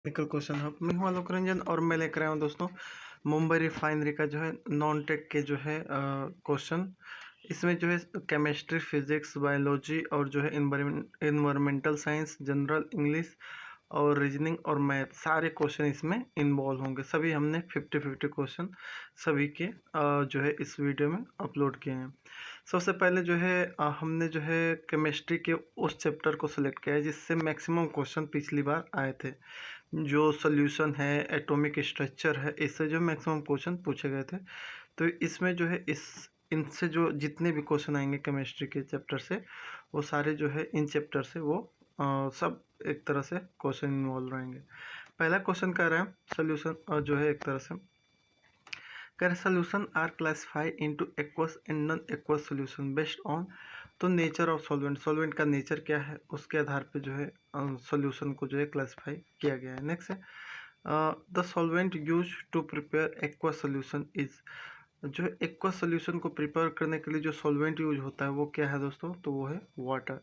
Technical question hub मैं हूं आलोक रंजन और मैं लेकर आया हूं दोस्तों मुंबई रिफाइनरी का जो है नॉन टेक के जो है क्वेश्चन। इसमें जो है केमिस्ट्री, फिजिक्स, बायोलॉजी और जो है इन्वायरमेंटल साइंस, जनरल इंग्लिश और रीजनिंग और मैथ सारे क्वेश्चन इसमें इन्वॉल्व होंगे। सभी हमने 50-50 क्वेश्चन सभी के जो है इस वीडियो में अपलोड किए हैं। सबसे पहले जो है हमने जो है केमिस्ट्री के उस चैप्टर को सिलेक्ट किया है जिससे मैक्सिमम क्वेश्चन पिछली बार आए थे। जो सॉल्यूशन है, एटॉमिक स्ट्रक्चर है, इससे जो मैक्सिमम क्वेश्चन पूछे गए थे। तो इसमें जो है इनसे जो जितने भी क्वेश्चन आएंगे केमिस्ट्री के चैप्टर से, वो सारे जो है इन चैप्टर से वो सब एक तरह से क्वेश्चन इन्वॉल्व रहेंगे। पहला क्वेश्चन कह रहा है सोल्यूशन जो है एक तरह से कह रहे solution are classified into aqueous and non aqueous solution based on. तो नेचर ऑफ सॉल्वेंट का नेचर क्या है उसके आधार पे जो है सॉल्यूशन को जो है क्लासिफाई किया गया है। नेक्स्ट है the solvent use to prepare aqua solution is. जो एक्वा सोल्यूशन को प्रिपेयर करने के लिए जो सॉल्वेंट यूज होता है वो क्या है दोस्तों, तो वो है वाटर।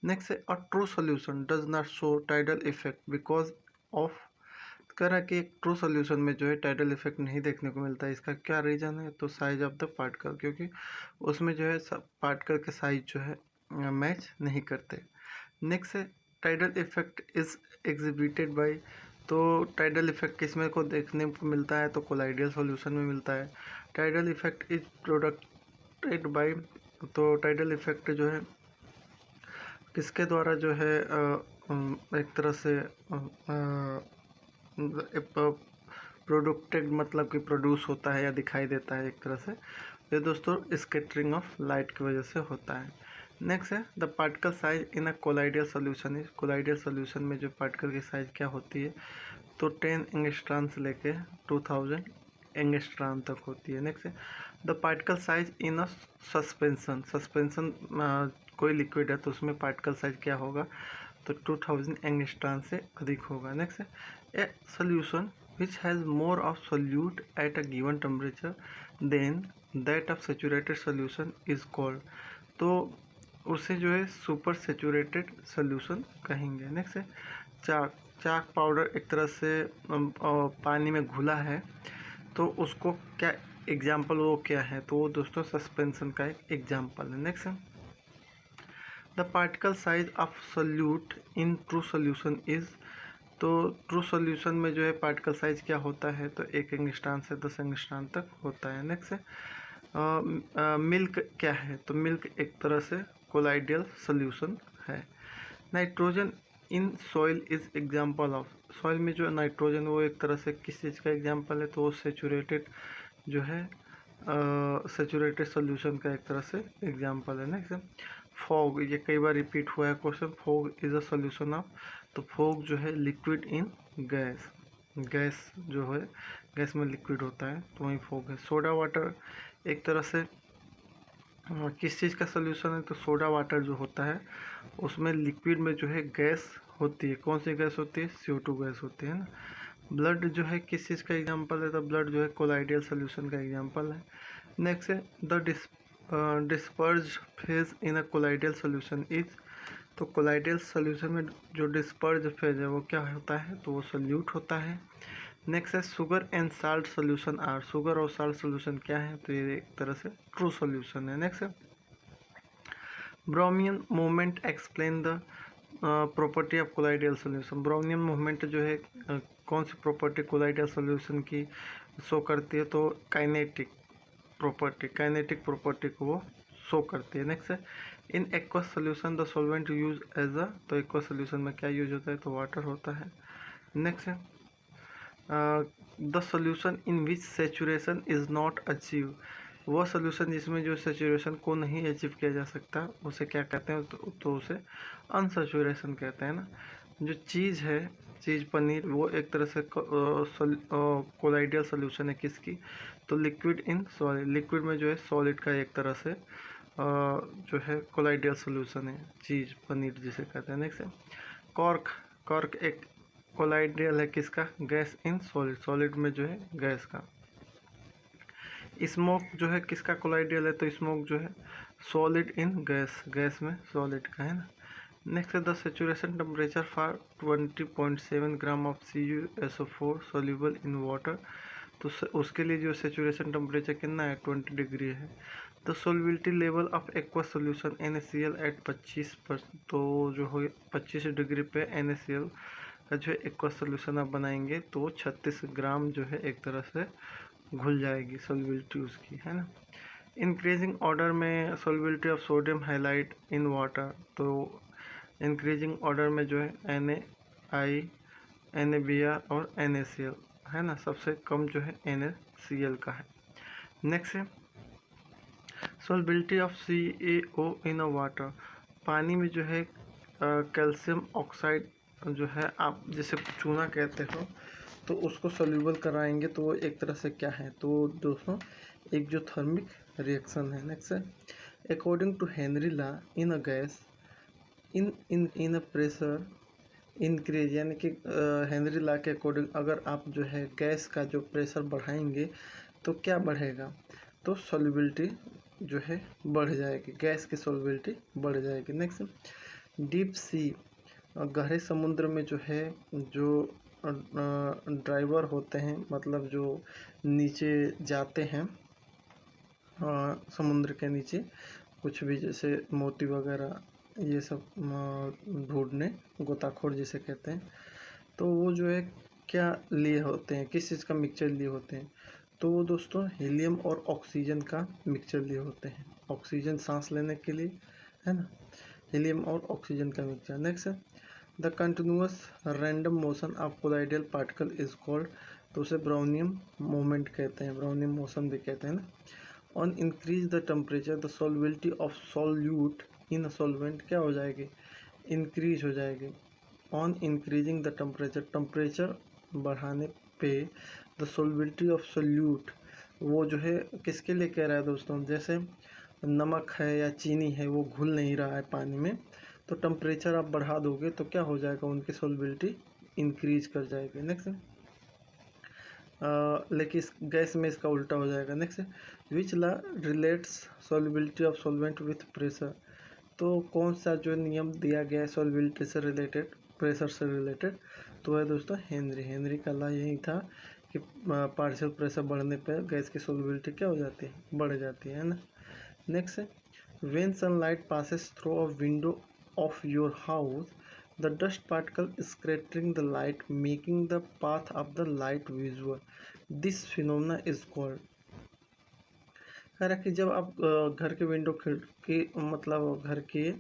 नेक्स्ट है a true solution does not show tidal effect because of. कह रहा है कि एक ट्रू सोल्यूशन में जो है टाइडल इफेक्ट नहीं देखने को मिलता है। इसका क्या रीज़न है, तो साइज ऑफ द पार्टिकल, क्योंकि उसमें जो है सब पार्टिकल के साइज जो है मैच नहीं करते। नेक्स्ट है tidal effect is exhibited by. तो टाइडल इफेक्ट किसमें को देखने को मिलता है, तो कोलाइडियल सॉल्यूशन में मिलता है। Tidal effect is produced by. तो टाइडल इफेक्ट जो है किसके द्वारा जो है एक तरह से प्रोडक्टेड मतलब कि प्रोड्यूस होता है या दिखाई देता है एक तरह से। ये दोस्तों स्कैटरिंग ऑफ लाइट की वजह से होता है। नेक्स्ट है the particle size in a colloidal solution is. Colloidal solution में जो पार्टिकल की साइज क्या होती है, तो 10 एंगस्ट्रॉन से लेके 2000 एंगस्ट्रॉन तक होती है। नेक्स्ट है the particle size in a suspension. Suspension कोई लिक्विड है तो उसमें पार्टिकल साइज क्या होगा, तो 2000 एंगस्ट्रॉन से अधिक होगा। नेक्स्ट है a solution which has more of solute at a given temperature than that of saturated solution is called। तो उसे जो है सुपर सेचुरेटेड सोल्यूशन कहेंगे। नेक्स्ट है चाक। चाक पाउडर एक तरह से पानी में घुला है, तो उसको क्या एग्जाम्पल वो क्या है, तो वो दोस्तों सस्पेंशन का एक एग्जाम्पल है। नेक्स्ट है the particle size of solute in true solution is. तो ट्रू सोल्यूशन में जो है पार्टिकल साइज क्या होता है, तो 1 एंगस्ट्रॉन से 10 एंगस्ट्रॉन तक होता है। नेक्स्ट है मिल्क क्या है, तो मिल्क एक तरह से कोलाइडियल सोल्यूशन है। Nitrogen in soil is example of. Soil में जो नाइट्रोजन वो एक तरह से किस चीज़ का एग्जाम्पल है, तो वो सेचुरेटेड जो है सेचुरेटेड सोल्यूशन का एक तरह से एग्जाम्पल है। नेक्स्ट है फॉग। ये कई बार रिपीट हुआ है question, fog is a solution of. तो फॉग जो है लिक्विड इन गैस। गैस जो है गैस में लिक्विड होता है तो वही फॉग है। सोडा वाटर एक तरह से किस चीज़ का सोल्यूशन है, तो सोडा वाटर जो होता है उसमें लिक्विड में जो है गैस होती है। कौन सी गैस होती है, CO2 गैस होती है ना। ब्लड जो है किस चीज़ का एग्जांपल है, तो ब्लड जो है कोलाइडियल सोल्यूशन का एग्जांपल है। नेक्स्ट है the disperse phase in a colloidal solution is. तो कोलाइडियल सोल्यूशन में जो डिस्पर्ज फेज है वो क्या होता है, तो वो सोल्यूट होता है। नेक्स्ट है sugar and salt solution are. Sugar और साल्ट सोल्यूशन क्या है, तो ये एक तरह से ट्रू सोल्यूशन है। नेक्स्ट है Brownian movement explain the property of colloidal solution. Brownian movement जो है कौन सी प्रॉपर्टी कोलाइडियल सोल्यूशन की शो करती है, तो काइनेटिक प्रॉपर्टी को वो शो करती है। नेक्स्ट है in aqueous solution the solvent use as a. तो एक्वस सोल्यूशन में क्या यूज होता है, तो वाटर होता है। नेक्स्ट है the solution in which saturation is not achieve. वह सोल्यूशन जिसमें जो सेचुरेशन को नहीं अचीव किया जा सकता उसे क्या कहते हैं, तो उसे अनसेचुरेशन कहते हैं ना। जो चीज़ है, चीज़ पनीर, वो एक तरह से कोलाइडियल सोल्यूशन है किसकी, तो लिक्विड इन सॉलिड। लिक्विड में जो है सॉलिड का एक तरह से जो है कोलाइडियल सोल्यूशन है, चीज़ पनीर जिसे कहते हैं। नेक्स्ट है कॉर्क। कॉर्क एक कोलाइडियल है किसका, गैस इन सॉलिड। सॉलिड में जो है गैस का। स्मोक जो है किसका कोलाइडियल है, तो स्मोक जो है सॉलिड इन गैस। गैस में सॉलिड का है ना। नेक्स्ट है the saturation temperature for 20.7 gram of CuSO4 soluble in water. तो उसके लिए जो सेचुरेशन टेम्परेचर कितना है 20 डिग्री है। The solubility level of aqua solution NaCl at 25 पर, तो जो हो 25 डिग्री पे NaCl का जो है एक्वा सोल्यूशन आप बनाएंगे तो 36 ग्राम जो है एक तरह से घुल जाएगी सोल्युबिलिटी उसकी, है ना। इंक्रीजिंग ऑर्डर में solubility of sodium highlight in water, तो इंक्रीजिंग ऑर्डर में जो है NaI, NaBr और NaCl, है ना। सबसे कम जो है NaCl का है। नेक्स्ट है solubility of CaO in a water. पानी में जो है कैल्शियम ऑक्साइड जो है आप जिसे चूना कहते हो, तो उसको सोल्यूबल कराएंगे तो वो एक तरह से क्या है, तो दोस्तों एक जो थर्मिक रिएक्शन है। नेक्स्ट है according to Henry law in a gas in a pressure increase, यानी कि हेनरी लॉ के अकॉर्डिंग अगर आप जो है गैस का जो प्रेशर बढ़ाएंगे तो क्या बढ़ेगा, तो सोल्युबिलिटी जो है बढ़ जाएगी, गैस की सोल्युबिलिटी बढ़ जाएगी। नेक्स्ट डीप सी, गहरे समुद्र में जो है जो ड्राइवर होते हैं, मतलब जो नीचे जाते हैं समुद्र के नीचे कुछ भी जैसे मोती वगैरह ये सब ढूंढने, गोताखोर जिसे कहते हैं, तो वो जो है क्या लिए होते हैं, किस चीज़ का मिक्सचर लिए होते हैं, तो वो दोस्तों हीलियम और ऑक्सीजन का मिक्सचर लिए होते हैं, ऑक्सीजन सांस लेने के लिए, है ना, हीलियम और ऑक्सीजन का mixture. Next the continuous random motion of colloidal particle is called, तो उसे ब्राउनियम मूवमेंट कहते हैं, ब्राउनियम मोशन भी कहते हैं ना। On increase the temperature the solubility of solute in a solvent क्या हो जाएगी, इंक्रीज हो जाएगी। On increasing the temperature, temperature बढ़ाने पे द सॉल्युबिलिटी ऑफ सॉल्यूट, वो जो है किसके लिए कह रहा है दोस्तों, जैसे नमक है या चीनी है वो घुल नहीं रहा है पानी में, तो टेम्परेचर आप बढ़ा दोगे तो क्या हो जाएगा, उनकी सॉल्युबिलिटी इंक्रीज कर जाएगी। नेक्स्ट लेकिन इस गैस में इसका उल्टा हो जाएगा। Next which law relates solubility of solvent with pressure, तो कौन सा जो नियम दिया गया है सॉल्युबिलिटी से रिलेटेड, प्रेशर से रिलेटेड, तो है दोस्तों हेनरी का लॉ यही था कि पार्शियल प्रेशर बढ़ने पर गैस की सॉल्युबिलिटी क्या हो जाती है, बढ़ जाती है ना। नेक्स्ट है when sunlight passes through a window of your house the dust particle scattering the light making the path of the light visual, this phenomena is called. कह रहा कि जब आप घर के विंडो खिड़की, मतलब घर के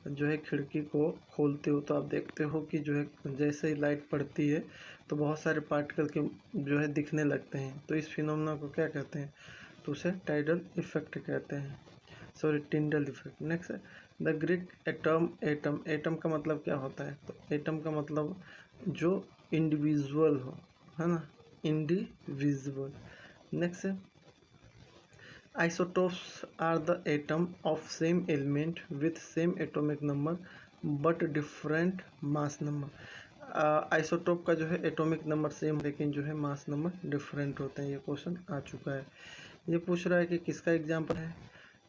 जो है खिड़की को खोलते हो तो आप देखते हो कि जो है जैसे ही लाइट पड़ती है तो बहुत सारे पार्टिकल के जो है दिखने लगते हैं, तो इस फिनोमेना को क्या कहते हैं, तो उसे टाइडल इफेक्ट कहते हैं, सॉरी टिंडल इफेक्ट। नेक्स्ट है द ग्रीक एटम, एटम का मतलब क्या होता है, तो एटम का मतलब जो इंडिविजुअल हो, है ना, इंडिविजुअल। नेक्स्ट है isotopes are the atom of same element with same atomic number but different mass number। Isotope का जो है एटॉमिक नंबर सेम लेकिन जो है मास नंबर डिफरेंट होते हैं, ये क्वेश्चन आ चुका है। ये पूछ रहा है कि किसका एग्जाम्पल है,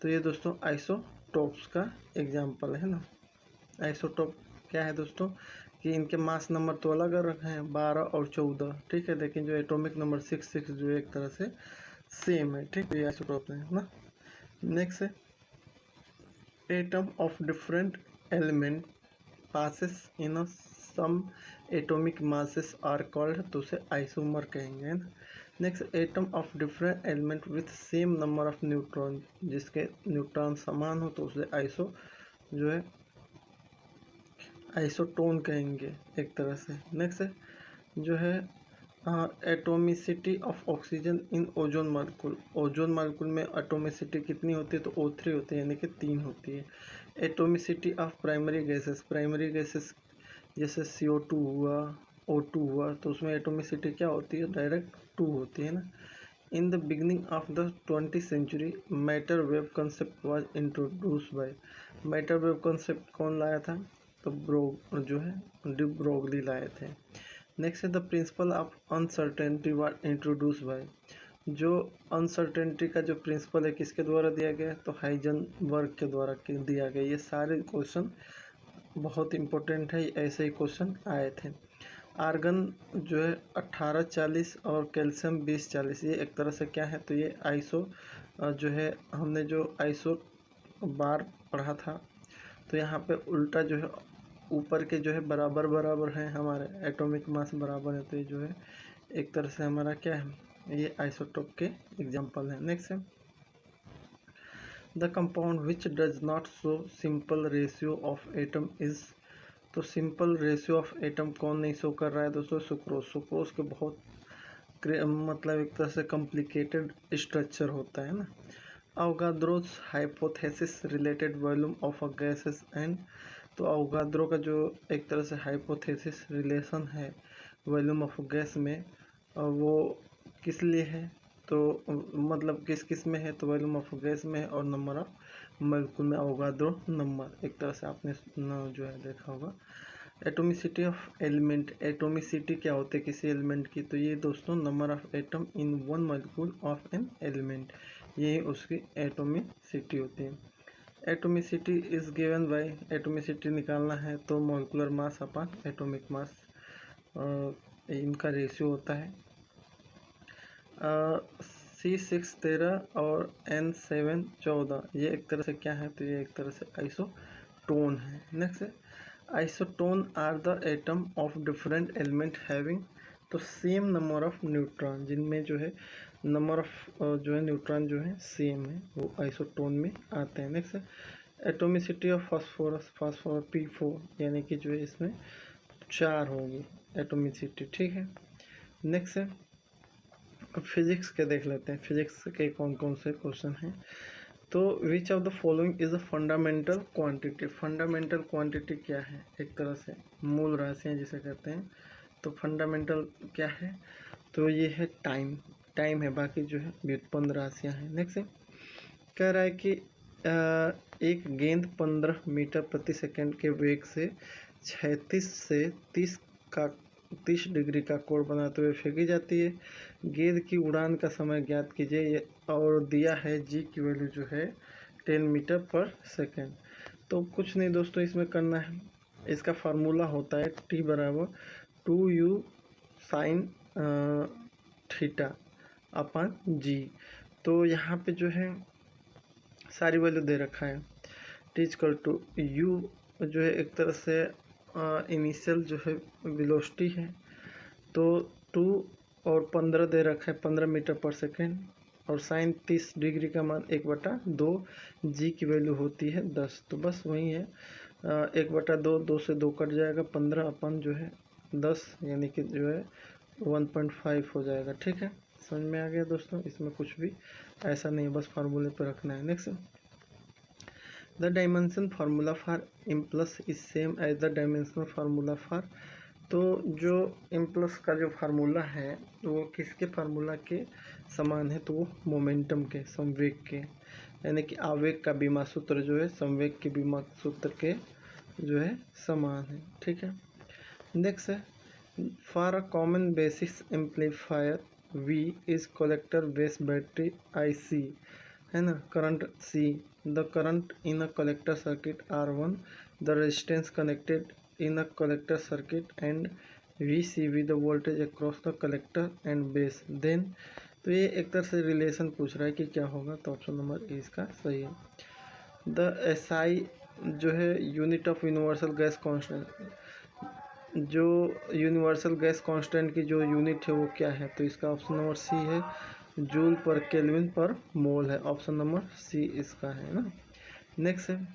तो ये दोस्तों आइसोटोप्स का एग्जाम्पल है ना। आइसोटोप क्या है दोस्तों कि इनके मास नंबर तो अलग अलग हैं 12 और 14, ठीक है, लेकिन जो एटॉमिक नंबर 6 जो है एक तरह से सेम है, ठीक है, आइसोटोप है ना। नेक्स्ट है atom of different element passes in some atomic masses are called, तो उसे आइसोमर कहेंगे, है ना। Next atom of different element with same number of neutron, जिसके न्यूट्रॉन समान हो तो उसे आइसो जो है आइसोटोन कहेंगे एक तरह से। नेक्स्ट है जो है atomicity of oxygen in ozone molecule, ozone molecule में एटोमिसिटी कितनी होती है, तो O3 होती है, यानी कि 3 होती है। Atomicity of primary gases, primary gases जैसे CO2 हुआ, O2 हुआ, तो उसमें एटोमिसिटी क्या होती है, डायरेक्ट 2 होती है ना। In the beginning of the 20th century matter wave concept was introduce by, matter wave concept कौन लाया था, तो ब्रोग जो है डी ब्रोगली लाए थे। नेक्स्ट है the principle of uncertainty was introduce bye, जो अनसर्टेनिटी का जो प्रिंसिपल है किसके द्वारा दिया गया है, तो हाइजेनबर्ग के द्वारा दिया गया। ये सारे क्वेश्चन बहुत इम्पोर्टेंट है, ऐसे ही क्वेश्चन आए थे। आर्गन जो है 1840 और कैल्शियम 2040, ये एक तरह से क्या है, तो ये आइसो जो है हमने जो आइसो बार पढ़ा था, तो यहाँ पे उल्टा जो है ऊपर के जो है बराबर बराबर है, हमारे एटॉमिक मास बराबर है, तो ये जो है एक तरह से हमारा क्या है, ये आइसोटोप के एग्जांपल है। नेक्स्ट है the compound which does not show simple ratio of atom is, तो सिंपल रेशियो ऑफ एटम कौन नहीं शो कर रहा है दोस्तों, सुक्रोज। सुक्रोज के बहुत मतलब एक तरह से कॉम्प्लिकेटेड स्ट्रक्चर होता है ना। Avogadro's hypothesis related volume of a gases and, तो अवोगाद्रो का जो एक तरह से हाइपोथेसिस रिलेशन है वॉल्यूम ऑफ गैस में, वो किस लिए है, तो मतलब किस किस में है, तो वॉल्यूम ऑफ गैस में है, और नंबर ऑफ मॉलिक्यूल में अवोगाद्रो नंबर, एक तरह से आपने जो है देखा होगा। एटोमिसिटी ऑफ एलिमेंट, एटोमिसिटी क्या होती है किसी एलिमेंट की, तो ये दोस्तों number of atom in one molecule of an element, ये उसकी एटोमिसिटी होती है। Atomicity is given by, atomicity निकालना है तो molecular mass upon atomic mass, इनका रेशियो होता है। C6 13 और N7 14, ये एक तरह से क्या है, तो ये एक तरह से आइसोटोन है। नेक्स्ट है isotone are the atom of different element having, तो सेम नंबर ऑफ न्यूट्रॉन, जिनमें जो है नंबर ऑफ जो है न्यूट्रॉन जो है सेम है, वो आइसोटोन में आते हैं। नेक्स्ट है atomicity of phosphorus, phosphorus P4, यानी कि जो है इसमें 4 होगी एटोमिसिटी, ठीक है। नेक्स्ट है फिजिक्स के देख लेते हैं, फिजिक्स के कौन कौन से क्वेश्चन हैं। तो विच of the following is a fundamental quantity, fundamental quantity क्या है, एक तरह से मूल राशियाँ जिसे कहते हैं, तो फंडामेंटल क्या है, तो ये है टाइम, टाइम है, बाकी जो है व्युत्पन्न राशियाँ हैं। नेक्स्ट है कह रहा है कि एक गेंद 15 मीटर प्रति सेकंड के वेग से 36 से 30 डिग्री का कोण बनाते हुए फेंकी जाती है। गेंद की उड़ान का समय ज्ञात कीजिए, और दिया है जी की वैल्यू जो है 10 मीटर पर सेकंड। तो कुछ नहीं दोस्तों इसमें करना है, इसका फार्मूला होता है T बराबर 2u साइन थीटा अपन जी। तो यहाँ पे जो है सारी वैल्यू दे रखा है, T इक्वल टू यू जो है एक तरह से इनिशियल जो है वेलोसिटी है, तो 2 और 15 दे रखा है 15 मीटर पर सेकेंड, और साइन 30 डिग्री का मान 1/2, जी की वैल्यू होती है 10, तो बस वही है 1/2, 2 से 2 कट जाएगा, 15 अपन जो है 10, यानी कि जो है 1.5 हो जाएगा। ठीक है, समझ में आ गया दोस्तों, इसमें कुछ भी ऐसा नहीं है, बस फार्मूले पर रखना है। Next the dimension formula for impulse is same as the dimensional formula for, तो जो इम्पल्स का जो फार्मूला है वो किसके फार्मूला के समान है, तो वो मोमेंटम के, संवेग के, यानी कि आवेग का बीमा सूत्र जो है संवेग के बीमा सूत्र के जो है समान है। ठीक है, नेक्स्ट है for a common basis amplifier V is collector base battery IC, है ना, current C, the current in a collector circuit R1, the resistance connected in a collector circuit, and VCV the voltage across the collector and base, then, तो ये एक तरह से relation पूछ रहा है कि क्या होगा, तो ऑप्शन नंबर ए इसका सही है। द SI जो है unit of universal gas constant, जो यूनिवर्सल गैस कांस्टेंट की जो यूनिट है वो क्या है, तो इसका ऑप्शन नंबर सी है, जूल पर केल्विन पर मोल है, ऑप्शन नंबर सी इसका है ना। नेक्स्ट है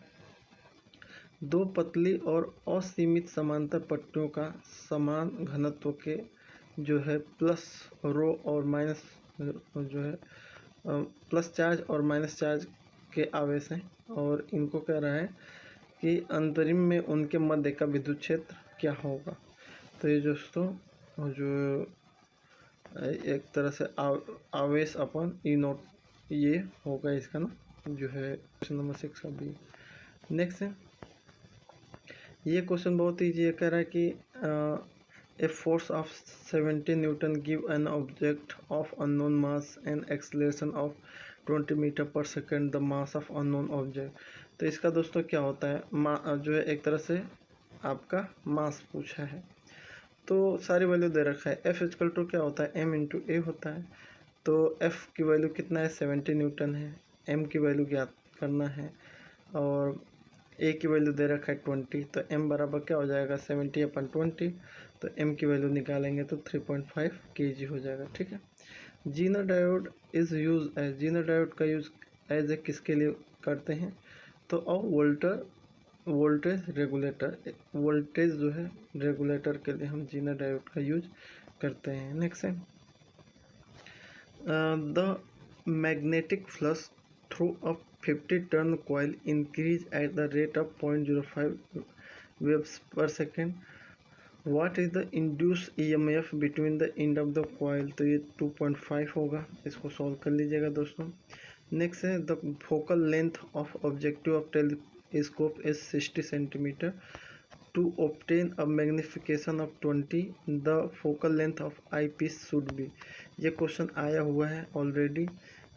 दो पतली और असीमित समांतर पट्टियों का समान घनत्व के जो है प्लस रो और माइनस जो है प्लस चार्ज और माइनस चार्ज के आवेश हैं, और इनको कह रहा है कि अंतरिम में उनके मध्य का विद्युत क्षेत्र क्या होगा। तो ये दोस्तों जो एक तरह से आवेश अपन E0 ये होगा इसका ना, जो है क्वेश्चन नंबर 6 का बी। नेक्स्ट है ये क्वेश्चन बहुत ईजी है, कह रहा है कि a force of 70 newton give an object of unknown mass and acceleration of 20 metre per second the mass of unknown object. तो इसका दोस्तों क्या होता है, जो है एक तरह से आपका मास पूछा है। तो सारी वैल्यू दे रखा है। एफ इक्वल टू क्या होता है, एम इंटू ए होता है। तो एफ की वैल्यू कितना है, 70 न्यूटन है। एम की वैल्यू ज्ञात करना है और ए की वैल्यू दे रखा है 20। तो एम बराबर क्या हो जाएगा, 70/20। तो एम की वैल्यू निकालेंगे तो 3.5 kg हो जाएगा। ठीक है। Zener diode is use as, zener diode का यूज़ एज ए किसके लिए करते हैं, तो वोल्टेज रेगुलेटर, वोल्टेज जो है रेगुलेटर के लिए हम जीनर डायोड का यूज करते हैं। नेक्स्ट है the magnetic flux through a 50 turn coil increase at the rate of 0.05 वेव्स per second. What is the induced EMF between the end of the coil, तो ये 2.5 होगा। इसको सॉल्व कर लीजिएगा दोस्तों। नेक्स्ट है the focal length of objective of telescope is 60 centimetre. To obtain a magnification of 20 the focal length of eyepiece should be. ये question आया हुआ है ऑलरेडी,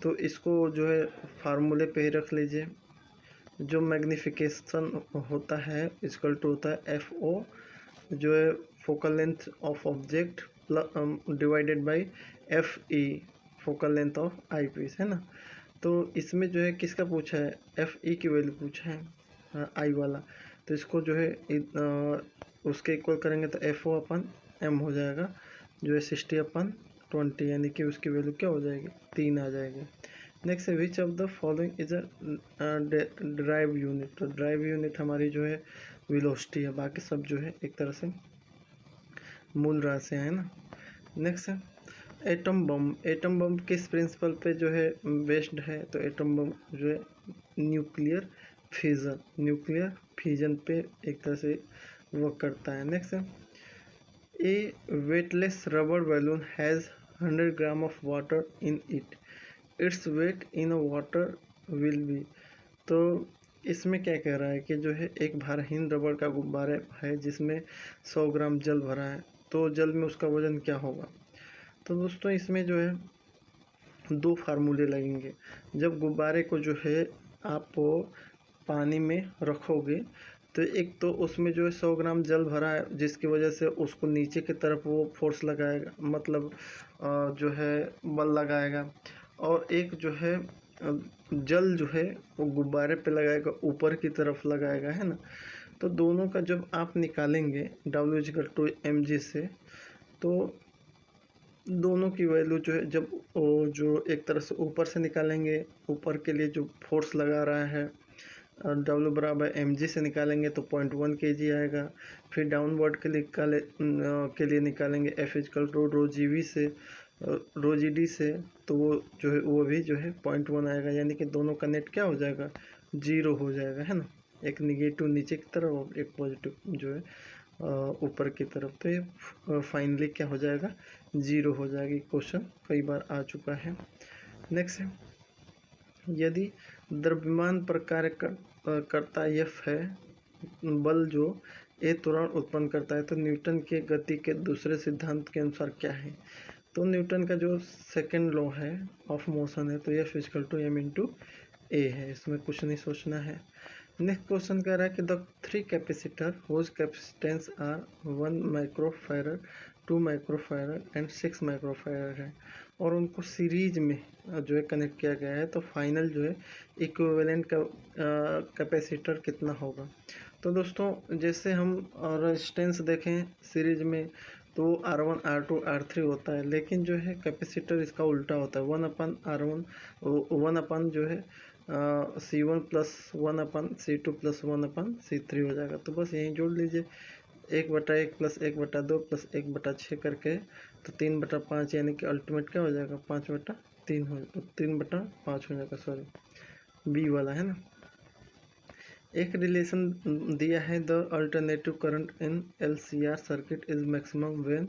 तो इसको जो है फार्मूले पे ही रख लीजिए। जो मैग्निफिकेशन होता है इक्वल टू होता है FO जो है focal length of object divided by FE focal length of eyepiece, है ना। तो इसमें जो है किसका पूछा है, FE की वैल्यू पूछा है आई वाला। तो इसको जो है उसके इक्वल करेंगे तो FO/M हो जाएगा, जो है 60/20, यानी कि उसकी वैल्यू क्या हो जाएगी, 3 आ जाएगी। नेक्स्ट है which of the following is a drive unit. तो ड्राइव यूनिट हमारी जो है वेलोसिटी है, बाकी सब जो है एक तरह से मूल राशि है ना। नेक्स्ट है एटम बम। एटम बम किस प्रिंसिपल पे जो है बेस्ड है, तो एटम बम जो है न्यूक्लियर फ्यूजन पे एक तरह से वर्क करता है। नेक्स्ट है a weightless rubber balloon has 100 gram of water in it, its weight in water will be. तो इसमें क्या कह रहा है कि जो है एक भारहीन रबड़ का गुब्बारा है जिसमें 100 ग्राम जल भरा है, तो जल में उसका वजन क्या होगा। तो दोस्तों इसमें जो है 2 फार्मूले लगेंगे। जब गुब्बारे को जो है आप पानी में रखोगे तो एक तो उसमें जो है 100 ग्राम जल भरा है जिसकी वजह से उसको नीचे की तरफ वो फोर्स लगाएगा, मतलब जो है बल लगाएगा, और एक जो है जल जो है वो गुब्बारे पे लगाएगा, ऊपर की तरफ लगाएगा, है ना। तो दोनों का जब आप निकालेंगे W=mg से, तो दोनों की वैल्यू जो है जब वो जो एक तरह से ऊपर से निकालेंगे, ऊपर के लिए जो फोर्स लगा रहा है W=mg से निकालेंगे तो 0.1 kg आएगा। फिर डाउनवर्ड के लिए निकालेंगे F=ρgv से ρgd से, तो वो जो है वो भी जो है 0.1 आएगा, यानी कि दोनों का नेट क्या हो जाएगा, 0 हो जाएगा, है ना। एक निगेटिव नीचे की तरफ और एक पॉजिटिव जो है ऊपर की तरफ। तो ये फाइनली क्या हो जाएगा, 0 हो जाएगी। क्वेश्चन कई बार आ चुका है। नेक्स्ट है यदि द्रव्यमान पर कार्य करता F है, बल जो A त्वरण उत्पन्न करता है, तो न्यूटन के गति के दूसरे सिद्धांत के अनुसार क्या है। तो न्यूटन का जो सेकंड लॉ है ऑफ मोशन है, तो F=m/a है, इसमें कुछ नहीं सोचना है। नेक्स्ट क्वेश्चन कह रहा है कि the 3 capacitor whose capacitance are 1 microfarad, 2 microfarad and 6 microfarad है, और उनको सीरीज में जो है कनेक्ट किया गया है। तो फाइनल जो है इक्विवेलेंट का कैपेसिटर कितना होगा। तो दोस्तों जैसे हम रेजिस्टेंस देखें सीरीज में तो R1 R2 R3 होता है, लेकिन जो है कैपेसिटर इसका उल्टा होता है, 1/R1 1 जो है C1 + 1/C2 + 1/C3 हो जाएगा। तो बस यहीं जोड़ लीजिए 1/1 + 1/2 + 1/6 करके, तो 3/5, यानी कि अल्टीमेट क्या हो जाएगा, 5/3 हो 3/5 हो जाएगा, सॉरी बी वाला, है ना। एक रिलेशन दिया है the alternative current in LCR circuit is maximum when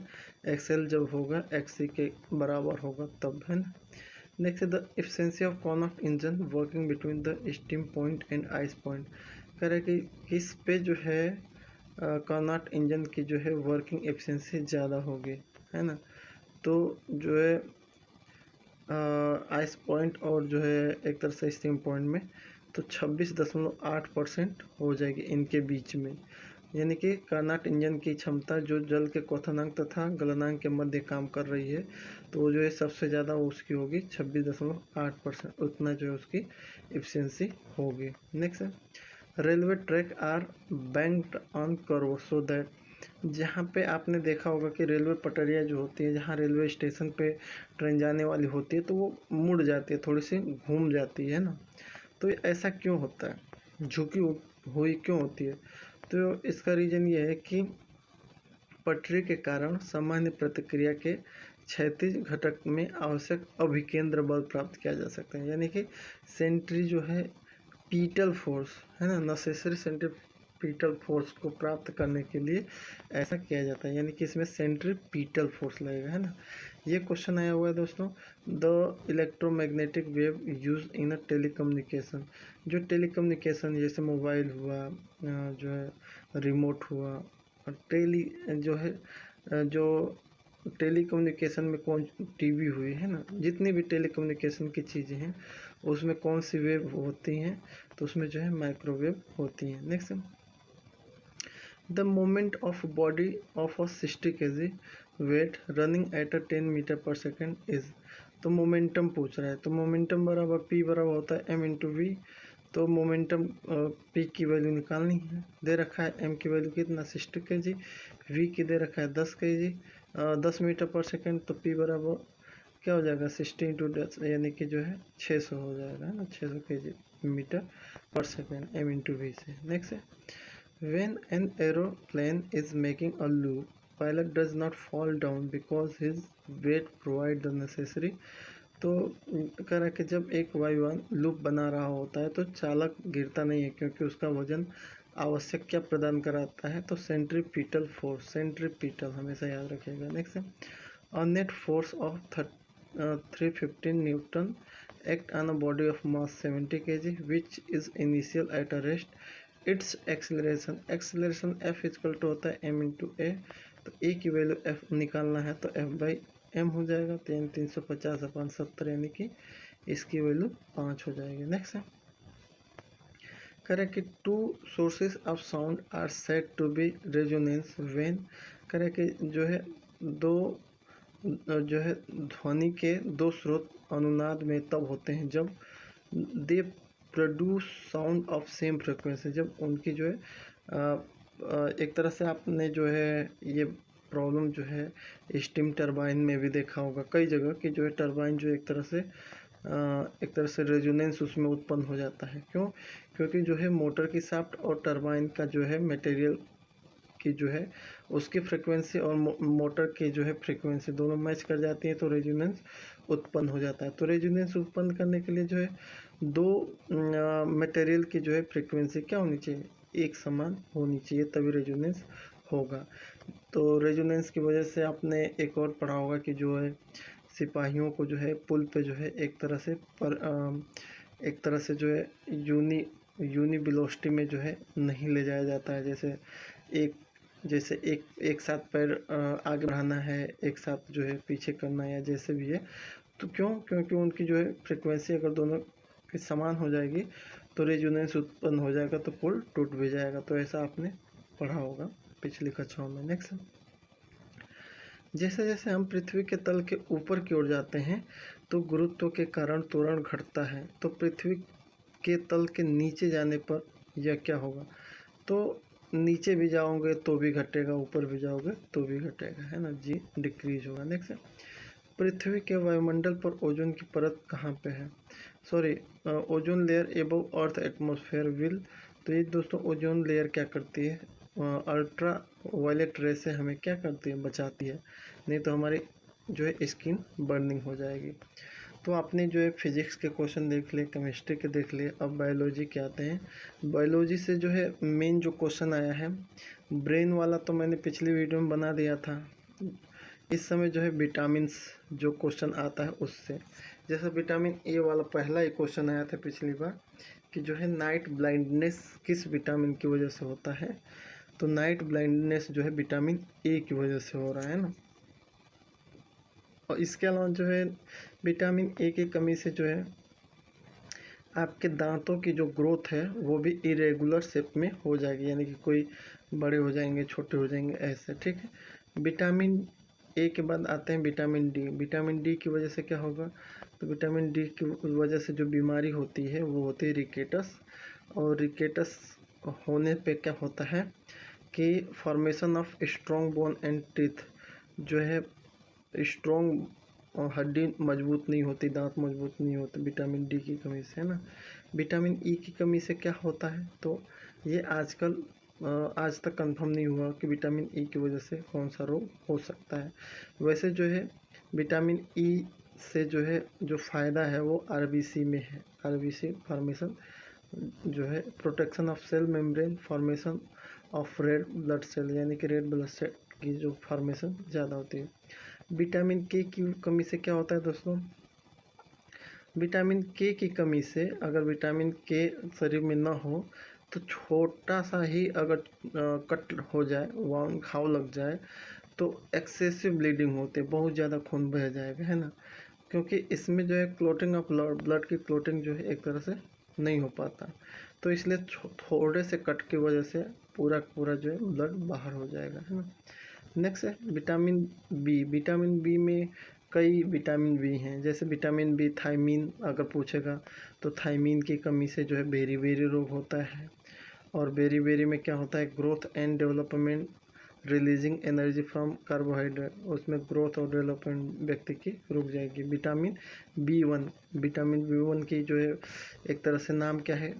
XL जब होगा XC के बराबर होगा तब, है ना। Next the efficiency of Carnot engine working between the steam point and ice point. कह रहे कि किस पे जो है कार्नोट इंजन की जो है वर्किंग एफिशिएंसी ज़्यादा होगी, है ना। तो जो है आइस पॉइंट और जो है एक तरह से स्टीम पॉइंट में तो 26.8% हो जाएगी इनके बीच में। यानी कि कार्नाट इंजन की क्षमता जो जल के क्वथनांक तथा गलनांक के मध्य काम कर रही है, तो वो जो है सबसे ज़्यादा उसकी होगी 26.8%, उतना जो है उसकी इफिशियंसी होगी। नेक्स्ट है, railway track are banked on curve so that, जहाँ पे आपने देखा होगा कि रेलवे पटरियाँ जो होती हैं, जहाँ रेलवे स्टेशन पे ट्रेन जाने वाली होती है, तो वो मुड़ जाती है, थोड़ी सी घूम जाती है ना। तो ऐसा क्यों होता है, झुकी हुई क्यों होती है? तो इसका रीज़न ये है कि पटरी के कारण सामान्य प्रतिक्रिया के क्षैतिज घटक में आवश्यक अभिकेंद्र बल प्राप्त किया जा सकता है। यानी कि सेंट्री जो है पीटल फोर्स है ना, नेसेसरी सेंट्रीपिटल फोर्स को प्राप्त करने के लिए ऐसा किया जाता है, यानी कि इसमें सेंट्रीपिटल फोर्स लगेगा, है ना। ये क्वेश्चन आया हुआ है दोस्तों, the electromagnetic wave use in a telecommunication, जो टेलीकम्युनिकेशन जैसे मोबाइल हुआ, जो है रिमोट हुआ, और जो है जो टेलीकम्युनिकेशन में कौन, टीवी हुई है ना, जितनी भी टेलीकम्युनिकेशन की चीज़ें हैं उसमें कौन सी वेव होती हैं, तो उसमें जो है माइक्रोवेव होती हैं। Next, the moment of body of a 60 kg weight running at a 10 metre per second is, तो मोमेंटम पूछ रहा है, तो मोमेंटम बराबर पी बराबर होता है एम इंटू वी। तो मोमेंटम पी की वैल्यू निकालनी है, दे रखा है एम की वैल्यू कितना 60 kg, वी की दे रखा है 10 kg, 10 मीटर पर सेकेंड, तो पी बराबर क्या हो जाएगा 60 इंटू 10, यानी कि जो है 600 हो जाएगा, है ना, 600 kg metre per second M into we से। नेक्स्ट है, when an aeroplane is making a loop, pilot does not fall down because his weight provide the necessary, तो कह रहा है कि जब एक वायुयान लूप बना रहा होता है तो चालक गिरता नहीं है, क्योंकि उसका वजन आवश्यक क्या प्रदान कराता है, तो सेंट्रीपिटल फोर्स, सेंट्रीपिटल हमेशा याद रखिएगा। नेक्स्ट है, a net force of 315 Newton act on a body of mass 70 kg which is initial at a rest, its acceleration, acceleration F equal to होता है एम इंटू ए, तो ए की वैल्यू एफ निकालना है तो एफ बाई एम हो जाएगा, तो 350/70, यानी कि इसकी वैल्यू 5 हो जाएगी। नेक्स्ट है, करें कि two sources of sound are said to be resonance when, करें कि जो है दो जो है ध्वनि के दो स्रोत अनुनाद में तब होते हैं जब they produce sound of same frequency, जब उनकी जो है एक तरह से आपने जो है ये प्रॉब्लम जो है स्टीम टरबाइन में भी देखा होगा कई जगह कि जो है टरबाइन जो एक तरह से रेजोनेंस उसमें उत्पन्न हो जाता है। क्यों? क्योंकि जो है मोटर की शाफ्ट और टरबाइन का जो है मटेरियल की जो है उसकी फ्रिक्वेंसी और मोटर की जो है फ्रिक्वेंसी दोनों मैच कर जाती है, तो रेजोनेंस उत्पन्न हो जाता है। तो रेजोनेंस उत्पन्न करने के लिए जो है दो मटेरियल की जो है फ्रिक्वेंसी क्या होनी चाहिए, एक समान होनी चाहिए, तभी रेजोनेंस होगा। तो रेजोनेंस की वजह से आपने एक और पढ़ा होगा कि जो है सिपाहियों को जो है पुल पे जो है एक तरह से जो है यूनी वेलोसिटी में जो है नहीं ले जाया जाता है, जैसे एक साथ पैर आगे बढ़ाना है, एक साथ जो है पीछे करना है, या जैसे भी है। तो क्योंकि उनकी जो है फ्रिक्वेंसी अगर दोनों की समान हो जाएगी तो रेजोनेंस उत्पन्न हो जाएगा, तो पुल टूट भी जाएगा। तो ऐसा आपने पढ़ा होगा पिछली कक्षाओं में। नेक्स्ट, जैसे जैसे हम पृथ्वी के तल के ऊपर की ओर जाते हैं तो गुरुत्व के कारण त्वरण घटता है, तो पृथ्वी के तल के नीचे जाने पर यह क्या होगा, तो नीचे भी जाओगे तो भी घटेगा, ऊपर भी जाओगे तो भी घटेगा, है ना, जी डिक्रीज होगा। नेक्स्ट है, पृथ्वी के वायुमंडल पर ओजोन की परत कहाँ पे है, ozone layer above earth atmosphere will, तो ये दोस्तों ओजोन लेयर क्या करती है, अल्ट्रा वायलेट रे से हमें क्या करती है, बचाती है, नहीं तो हमारी जो है स्किन बर्निंग हो जाएगी। तो आपने जो है फिजिक्स के क्वेश्चन देख लिए, केमिस्ट्री के देख लिए, अब बायोलॉजी के आते हैं। बायोलॉजी से जो है मेन जो क्वेश्चन आया है ब्रेन वाला, तो मैंने पिछली वीडियो में बना दिया था। इस समय जो है विटामिन्स जो क्वेश्चन आता है उससे, जैसे विटामिन ए वाला पहला ही क्वेश्चन आया था पिछली बार कि जो है नाइट ब्लाइंडनेस किस विटामिन की वजह से होता है, तो नाइट ब्लाइंडनेस जो है विटामिन ए की वजह से हो रहा है ना। और इसके अलावा जो है विटामिन ए की कमी से जो है आपके दांतों की जो ग्रोथ है वो भी इरेगुलर शेप में हो जाएगी, यानी कि कोई बड़े हो जाएंगे, छोटे हो जाएंगे, ऐसे, ठीक है। विटामिन ए के बाद आते हैं विटामिन डी। विटामिन डी की वजह से क्या होगा, तो विटामिन डी की वजह से जो बीमारी होती है वो होती है रिकेटस। और रिकेटस होने पे क्या होता है कि formation of strong bone and teeth, जो है स्ट्रॉन्ग हड्डी मजबूत नहीं होती, दांत मजबूत नहीं होते विटामिन डी की कमी से, है ना। विटामिन ई की कमी से क्या होता है, तो ये आजकल आज तक कंफर्म नहीं हुआ कि विटामिन ई की वजह से कौन सा रोग हो सकता है। वैसे जो है विटामिन ई से जो है जो फ़ायदा है वो आरबीसी में है। आरबीसी फॉर्मेशन जो है, protection of cell membrane, formation of red blood cell, यानी कि रेड ब्लड सेल की जो फॉर्मेशन ज़्यादा होती है। विटामिन के की कमी से क्या होता है दोस्तों, विटामिन के की कमी से अगर विटामिन के शरीर में ना हो तो छोटा सा ही अगर कट हो जाए, वाउंड घाव लग जाए, तो एक्सेसिव ब्लीडिंग होती है, बहुत ज़्यादा खून बह जाएगा, है ना। क्योंकि इसमें जो है क्लोटिंग ऑफ ब्लड की क्लोटिंग जो है एक तरह से नहीं हो पाता, तो इसलिए थोड़े से कट की वजह से पूरा पूरा जो है ब्लड बाहर हो जाएगा, है ना। नेक्स्ट है विटामिन बी। विटामिन बी में कई विटामिन बी हैं, जैसे विटामिन बी थायमीन अगर पूछेगा तो थायमीन की कमी से जो है बेरी बेरी रोग होता है। और बेरी बेरी में क्या होता है, growth and development, releasing energy from carbohydrate, उसमें ग्रोथ और डेवलपमेंट व्यक्ति की रुक जाएगी। Vitamin B one, vitamin B one की जो है एक तरह से नाम क्या है,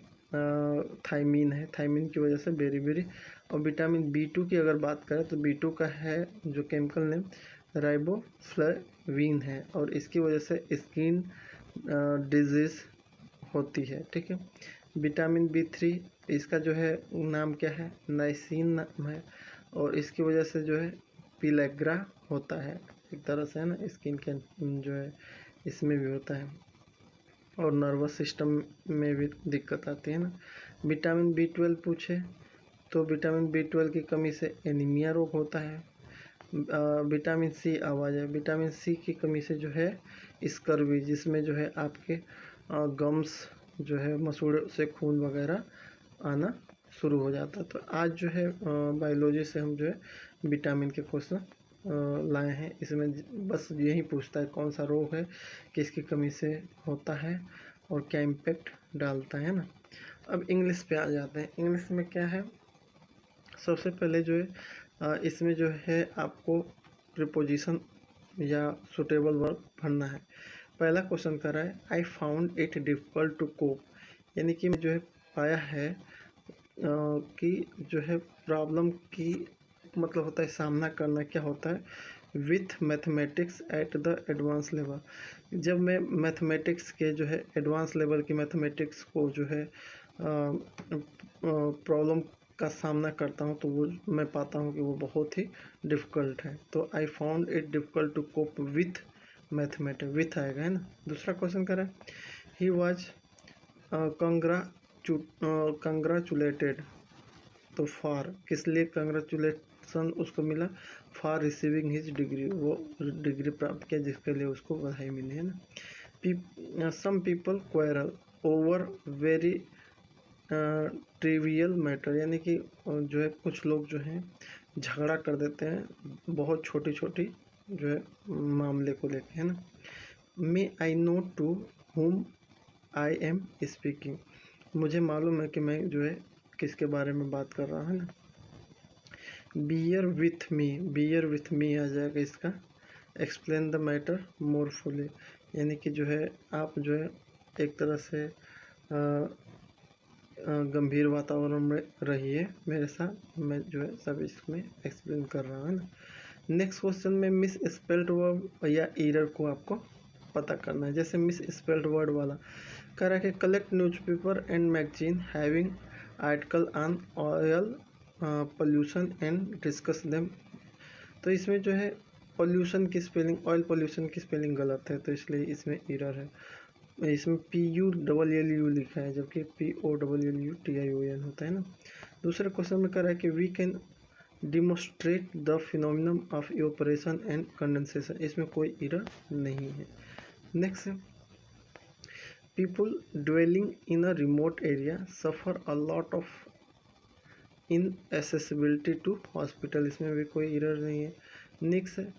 थायमीन है, थायमीन की वजह से बेरी बेरी। और विटामिन बी टू की अगर बात करें तो बी टू का है जो केमिकल नेम राइबोफ्लाविन है, और इसकी वजह से स्किन डिजीज़ होती है, ठीक है। विटामिन बी थ्री, इसका जो है नाम क्या है, नाइसिन नाम है, और इसकी वजह से जो है पिलेग्रा होता है एक तरह से, है ना, स्किन के जो है इसमें भी होता है, और नर्वस सिस्टम में भी दिक्कत आती है ना। विटामिन बी 12 पूछे तो विटामिन बी 12 की कमी से एनीमिया रोग होता है। विटामिन सी आवाज़ है, विटामिन सी की कमी से जो है स्कर्वी, जिसमें जो है आपके गम्स जो है मसूड़े से खून वगैरह आना शुरू हो जाता है। तो आज जो है बायोलॉजी से हम जो है विटामिन के क्वेश्चन लाए हैं। इसमें बस यही पूछता है कौन सा रोग है, किसकी कमी से होता है और क्या इम्पेक्ट डालता है ना। अब इंग्लिश पे आ जाते हैं। इंग्लिश में क्या है, सबसे पहले जो है इसमें जो है आपको प्रीपोजिशन या सुटेबल वर्ब भरना है। पहला क्वेश्चन कर रहा है I found it difficult to cope, यानी कि जो है पाया है कि जो है प्रॉब्लम की मतलब होता है सामना करना, क्या होता है with mathematics at the advance level. जब मैं मैथमेटिक्स के जो है एडवांस लेवल की मैथमेटिक्स को जो है प्रॉब्लम का सामना करता हूँ तो वो मैं पाता हूँ कि वो बहुत ही डिफ़िकल्ट है। तो I found it difficult to cope with mathematics, with आएगा, है ना। दूसरा क्वेश्चन कर रहा है ही वॉज कंग्रेचुलेटेड, तो फॉर किस लिए कंग्रेचुलेसन उसको मिला, फॉर रिसीविंग हिज डिग्री, वो डिग्री प्राप्त किया जिसके लिए उसको बधाई मिली, है ना। Some people quarrel over very trivial matter, यानी कि जो है कुछ लोग जो हैं झगड़ा कर देते हैं बहुत छोटी छोटी जो है मामले को लेके, है ना। मे I know to whom I am speaking, मुझे मालूम है कि मैं जो है किसके बारे में बात कर रहा हूँ ना। Bear with me, bear with me आ जाएगा इसका। Explain the matter more fully, यानी कि जो है आप जो है एक तरह से गंभीर वातावरण में रहिए मेरे साथ, मैं जो है सब इसमें एक्सप्लेन कर रहा हूँ ना। नेक्स्ट क्वेश्चन में मिस स्पेल्ड वर्ड या एरर को आपको पता करना है। जैसे मिस स्पेल्ड वर्ड वाला कह रहा है कि collect newspaper and magazine having article on oil pollution and discuss them, तो इसमें जो है पोल्यूशन की स्पेलिंग, ऑयल पोल्यूशन की स्पेलिंग गलत है, तो इसलिए इसमें एरर है। इसमें PULLU लिखा है जबकि POLLUTION होता है ना। दूसरे क्वेश्चन में कह रहा है कि we can demonstrate the phenomenon of evaporation and condensation, इसमें कोई एरर नहीं है। Next people dwelling in a remote area suffer a lot of inaccessibility to hospital, इसमें भी कोई एरर नहीं है। नेक्स्ट है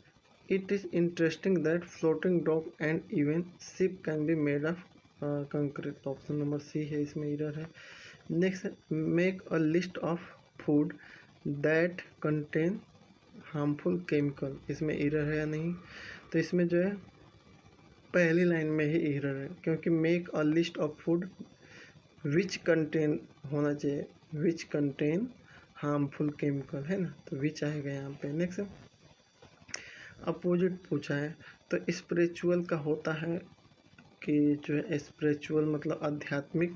it is interesting that floating dock and even ship can be made of concrete, option number C है, इसमें error है। Next है make a list of food that contain harmful chemical, इसमें एरर है या नहीं, तो इसमें जो है पहली लाइन में ही एरर है, क्योंकि make a list of food which contain होना चाहिए, विच कंटेन हार्मफुल केमिकल, है ना, तो विच आएगा यहाँ पे। नेक्स्ट अपोजिट पूछा है, तो स्पिरिचुअल का होता है कि जो है स्पिरिचुअल मतलब आध्यात्मिक,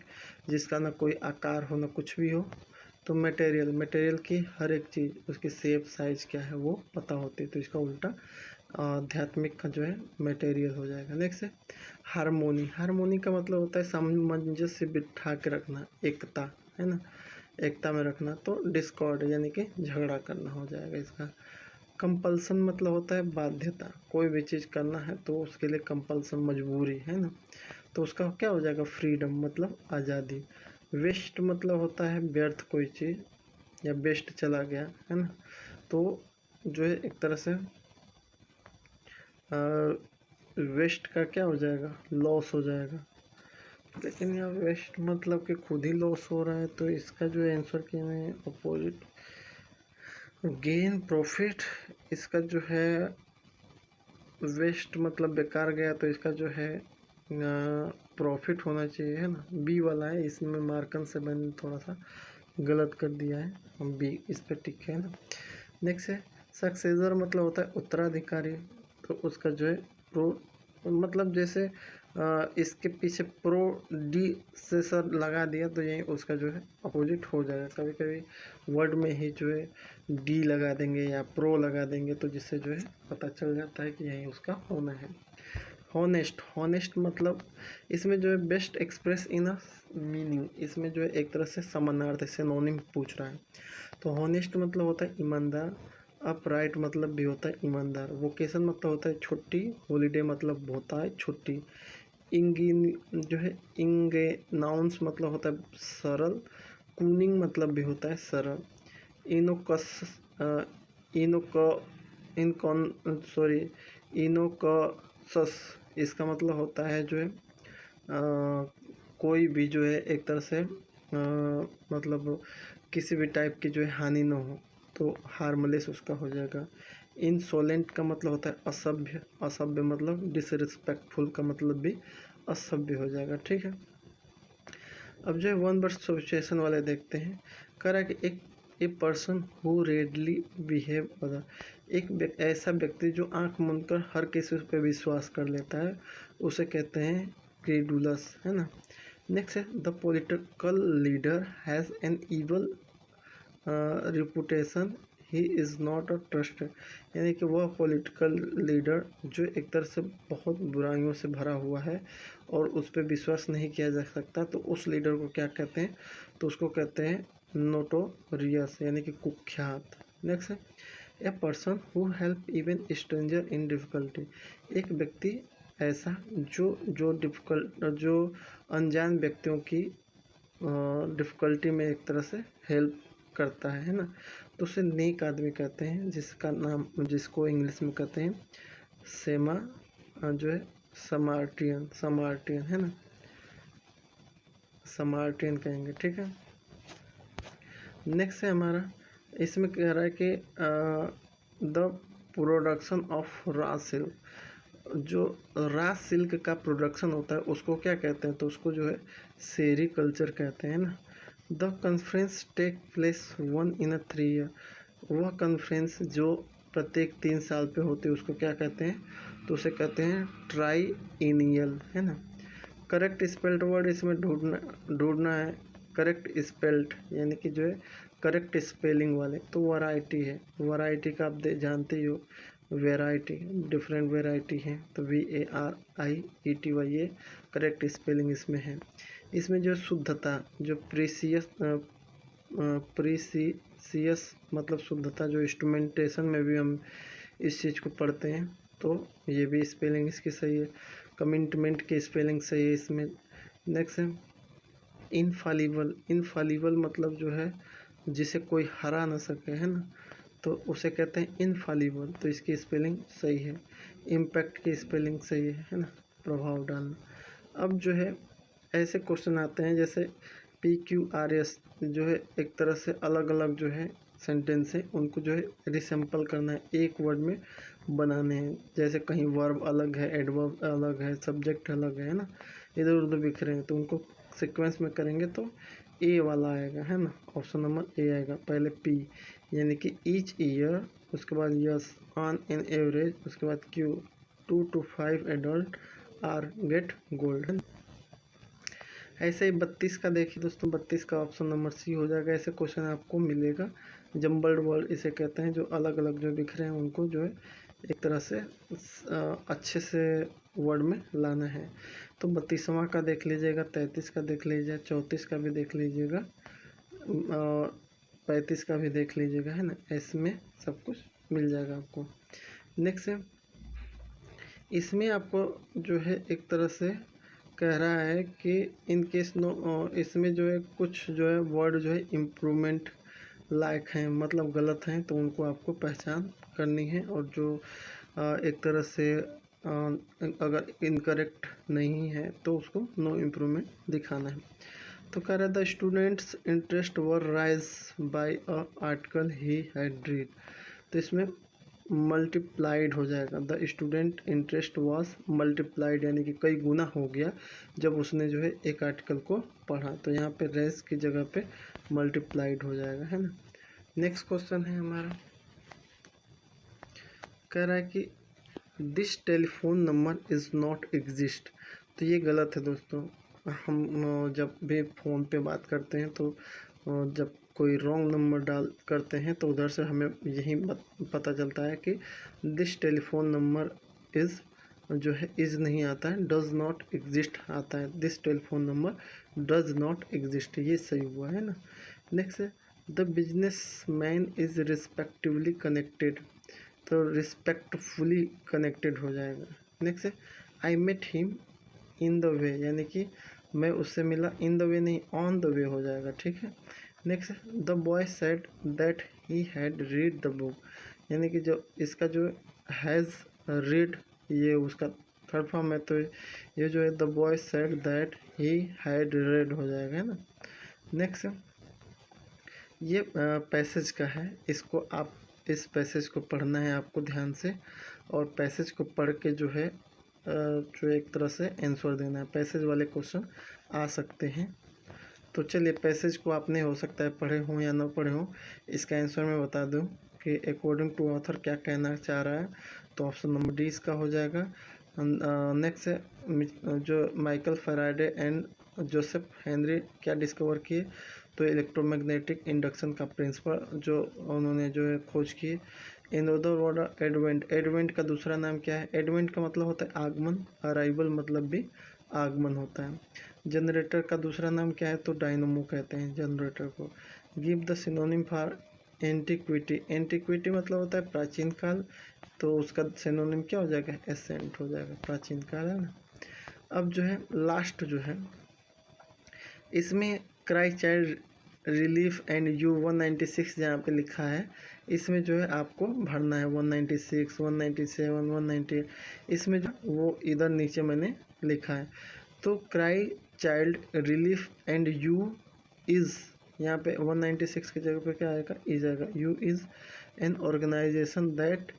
जिसका ना कोई आकार हो ना कुछ भी हो, तो मटेरियल की हर एक चीज़ उसकी शेप साइज क्या है वो पता होती है, तो इसका उल्टा आध्यात्मिक का जो है मटेरियल हो जाएगा। नेक्स्ट है हारमोनी का मतलब होता है सामंजस्य बिठा के रखना, एकता, है ना, एकता में रखना, तो डिस्कॉर्ड यानी कि झगड़ा करना हो जाएगा इसका। कंपल्सन मतलब होता है बाध्यता, कोई भी चीज़ करना है तो उसके लिए कंपल्सन मजबूरी, है ना, तो उसका क्या हो जाएगा फ्रीडम मतलब आज़ादी। वेस्ट मतलब होता है व्यर्थ कोई चीज़ या वेस्ट चला गया, है ना, तो जो है एक तरह से वेस्ट का क्या हो जाएगा लॉस हो जाएगा, लेकिन यहाँ वेस्ट मतलब कि खुद ही लॉस हो रहा है, तो इसका जो आंसर किया मैं अपोजिट। गेन प्रॉफिट, इसका जो है वेस्ट मतलब बेकार गया, तो इसका जो है प्रॉफिट होना चाहिए, है ना, बी वाला है, इसमें मार्कन से मैंने थोड़ा सा गलत कर दिया है, हम बी इस पर टिक है ना। नेक्स्ट है सक्सेसर मतलब होता है उत्तराधिकारी, तो उसका जो है प्रो मतलब जैसे इसके पीछे प्रो डी से सर लगा दिया तो यही उसका जो है अपोजिट हो जाएगा। कभी कभी वर्ड में ही जो है डी लगा देंगे या प्रो लगा देंगे, तो जिससे जो है पता चल जाता है कि यही उसका होना है। हॉनेस्ट मतलब इसमें जो है best express in a meaning, इसमें जो है एक तरह से समानार्थ सिनोनिम पूछ रहा है, तो हॉनेस्ट मतलब होता है ईमानदार, अपराइट मतलब भी होता है ईमानदार, वोकेशन मतलब होता है छुट्टी, हॉलीडे मतलब होता है छुट्टी, इंगिन जो है इंगे नाउंस मतलब होता है सरल, कूनिंग मतलब भी होता है सरल, इनोकस इनोक इनकॉन सॉरी इनोकसस, इसका मतलब होता है जो है कोई भी जो है एक तरह से मतलब किसी भी टाइप की जो है हानि ना हो, तो हार्मलेस उसका हो जाएगा। इंसोलेंट का मतलब होता है असभ्य, असभ्य मतलब डिसरिस्पेक्टफुल का मतलब भी असभ्य हो जाएगा, ठीक है। अब जो है वन वर्ड सिचुएशन वाले देखते हैं, कह रहा है कि a person who rudely behave other, एक ऐसा व्यक्ति जो आंख मूंद कर हर किसी पे विश्वास कर लेता है, उसे कहते हैं क्रेडुलस, है ना। नेक्स्ट है the political leader has an evil reputation he is not a trusted, यानी कि वह पॉलिटिकल लीडर जो एक तरह से बहुत बुराइयों से भरा हुआ है और उस पर विश्वास नहीं किया जा सकता, तो उस लीडर को क्या कहते हैं, तो उसको कहते हैं नोटोरियस यानी कि कुख्यात। नेक्स्ट है ए person who help even stranger in difficulty, एक व्यक्ति ऐसा जो अनजान व्यक्तियों की डिफ़िकल्टी में एक तरह से हेल्प करता है ना, तो उसे नेक आदमी कहते हैं, जिसका नाम जिसको इंग्लिश में कहते हैं सेमा जो है समार्टियन है ना, समार्टियन कहेंगे, ठीक है। नेक्स्ट है हमारा, इसमें कह रहा है कि the production of raw silk, जो रॉ सिल्क का प्रोडक्शन होता है उसको क्या कहते हैं, तो उसको जो है सेरीकल्चर कहते हैं ना। The conference take place one in a 3 year, वह कॉन्फ्रेंस जो प्रत्येक 3 साल पे होती है उसको क्या कहते हैं, तो उसे कहते हैं ट्राई इनियल, है ना। करेक्ट स्पेल्ड वर्ड इसमें ढूंढना है, करेक्ट स्पेल्ड यानी कि जो है करेक्ट स्पेलिंग वाले, तो वैरायटी है, वैरायटी का आप जानते ही हो, वैरायटी डिफरेंट वैरायटी है, तो VARIETY ये करेक्ट स्पेलिंग इसमें है। इसमें जो शुद्धता, जो प्रीसियस मतलब शुद्धता, जो इंस्ट्रूमेंटेशन में भी हम इस चीज़ को पढ़ते हैं, तो ये भी स्पेलिंग इसकी सही है। कमिटमेंट की स्पेलिंग सही है इसमें, नेक्स्ट है इनफालिबल। इनफालिबल मतलब जो है जिसे कोई हरा ना सके, है ना, तो उसे कहते हैं इनफालिबल। तो इसकी स्पेलिंग सही है। इम्पैक्ट की स्पेलिंग सही है ना, प्रभाव डालना। अब जो है ऐसे क्वेश्चन आते हैं जैसे PQRS, जो है एक तरह से अलग अलग जो है सेंटेंस है, उनको जो है रिसैम्पल करना है, एक वर्ड में बनाने हैं। जैसे कहीं वर्ब अलग है, एडवर्ब अलग है, सब्जेक्ट अलग है ना, इधर उधर बिखरे हैं, तो उनको सीक्वेंस में करेंगे तो ए वाला आएगा, है ना, ऑप्शन नंबर ए आएगा। पहले P यानी कि ईच ईयर, उसके बाद यस, ऑन एन एवरेज, उसके बाद Q, 2 to 5 adult are get gold. ऐसे ही 32 का देखिए दोस्तों, 32 का ऑप्शन नंबर सी हो जाएगा। ऐसे क्वेश्चन आपको मिलेगा। जम्बल्ड वर्ड इसे कहते हैं, जो अलग अलग जो बिखरे हैं उनको जो है एक तरह से अच्छे से वर्ड में लाना है। तो 32वां का देख लीजिएगा, 33 का देख लीजिएगा, 34 का भी देख लीजिएगा, 35 का भी देख लीजिएगा, है ना, इसमें सब कुछ मिल जाएगा आपको। नेक्स्ट है, इसमें आपको जो है एक तरह से कह रहा है कि इन केस नो, इसमें जो है कुछ जो है वर्ड जो है इम्प्रूवमेंट लायक हैं, मतलब गलत हैं, तो उनको आपको पहचान करनी है। और जो एक तरह से अगर इनकरेक्ट नहीं है तो उसको नो इम्प्रूवमेंट दिखाना है। तो कह रहा है the students interest were raise by a article he had read. तो इसमें मल्टीप्लाइड हो जाएगा। The student interest was multiplied, यानी कि कई गुना हो गया जब उसने जो है एक आर्टिकल को पढ़ा। तो यहाँ पे रेज की जगह पे मल्टीप्लाइड हो जाएगा, है ना। नेक्स्ट क्वेश्चन है हमारा, कह रहा है कि this telephone number is not exist. तो ये गलत है दोस्तों। हम जब भी फ़ोन पे बात करते हैं तो जब कोई रॉन्ग नंबर डाल करते हैं तो उधर से हमें यही पता चलता है कि दिस टेलीफोन नंबर इज़ जो है इज़ नहीं आता है, डज़ नॉट एग्जिस्ट आता है। This telephone number does not exist, ये सही हुआ है ना। नेक्स्ट है the businessman is respectively connected. तो रिस्पेक्टफुली कनेक्टेड हो जाएगा। नेक्स्ट है I met him in the way, यानी कि मैं उससे मिला, इन द वे नहीं, ऑन द वे हो जाएगा, ठीक है। नेक्स्ट है the boy said that he had read the book, यानी कि जो इसका जो हैज़ रीड, ये उसका थर्ड फॉर्म है, तो ये जो है the boy said that he had read हो जाएगा, है ना। नेक्स्ट है ये पैसेज का है, इसको आप इस पैसेज को पढ़ना है आपको ध्यान से, और पैसेज को पढ़ के जो है जो एक तरह से आंसर देना है। पैसेज वाले क्वेश्चन आ सकते हैं। तो चलिए, पैसेज को आपने हो सकता है पढ़े हों या ना पढ़े हों, इसका आंसर मैं बता दूं कि अकॉर्डिंग टू ऑथर क्या कहना चाह रहा है। तो ऑप्शन नंबर डी इसका हो जाएगा। नेक्स्ट है जो Michael Faraday and Joseph Henry क्या डिस्कवर किए, तो इलेक्ट्रोमैग्नेटिक इंडक्शन का प्रिंसिपल जो उन्होंने जो है खोज की। In other word advent, advent का दूसरा नाम क्या है, एडवेंट का मतलब होता है आगमन, अराइवल मतलब भी आगमन होता है। जनरेटर का दूसरा नाम क्या है, तो डायनमो कहते हैं जनरेटर को। Give the synonym for antiquity, antiquity मतलब होता है प्राचीन काल, तो उसका सिनोनिम क्या हो जाएगा, एसेंट हो जाएगा, प्राचीन काल, है ना। अब जो है लास्ट जो है इसमें cry child relief and you 196 जहाँ पे लिखा है, इसमें जो है आपको भरना है 196, 197, 198, इसमें जो वो इधर नीचे मैंने लिखा है। तो cry child relief and you is, यहाँ पे 196 की जगह पे क्या आएगा, इज आएगा। You is an organisation that,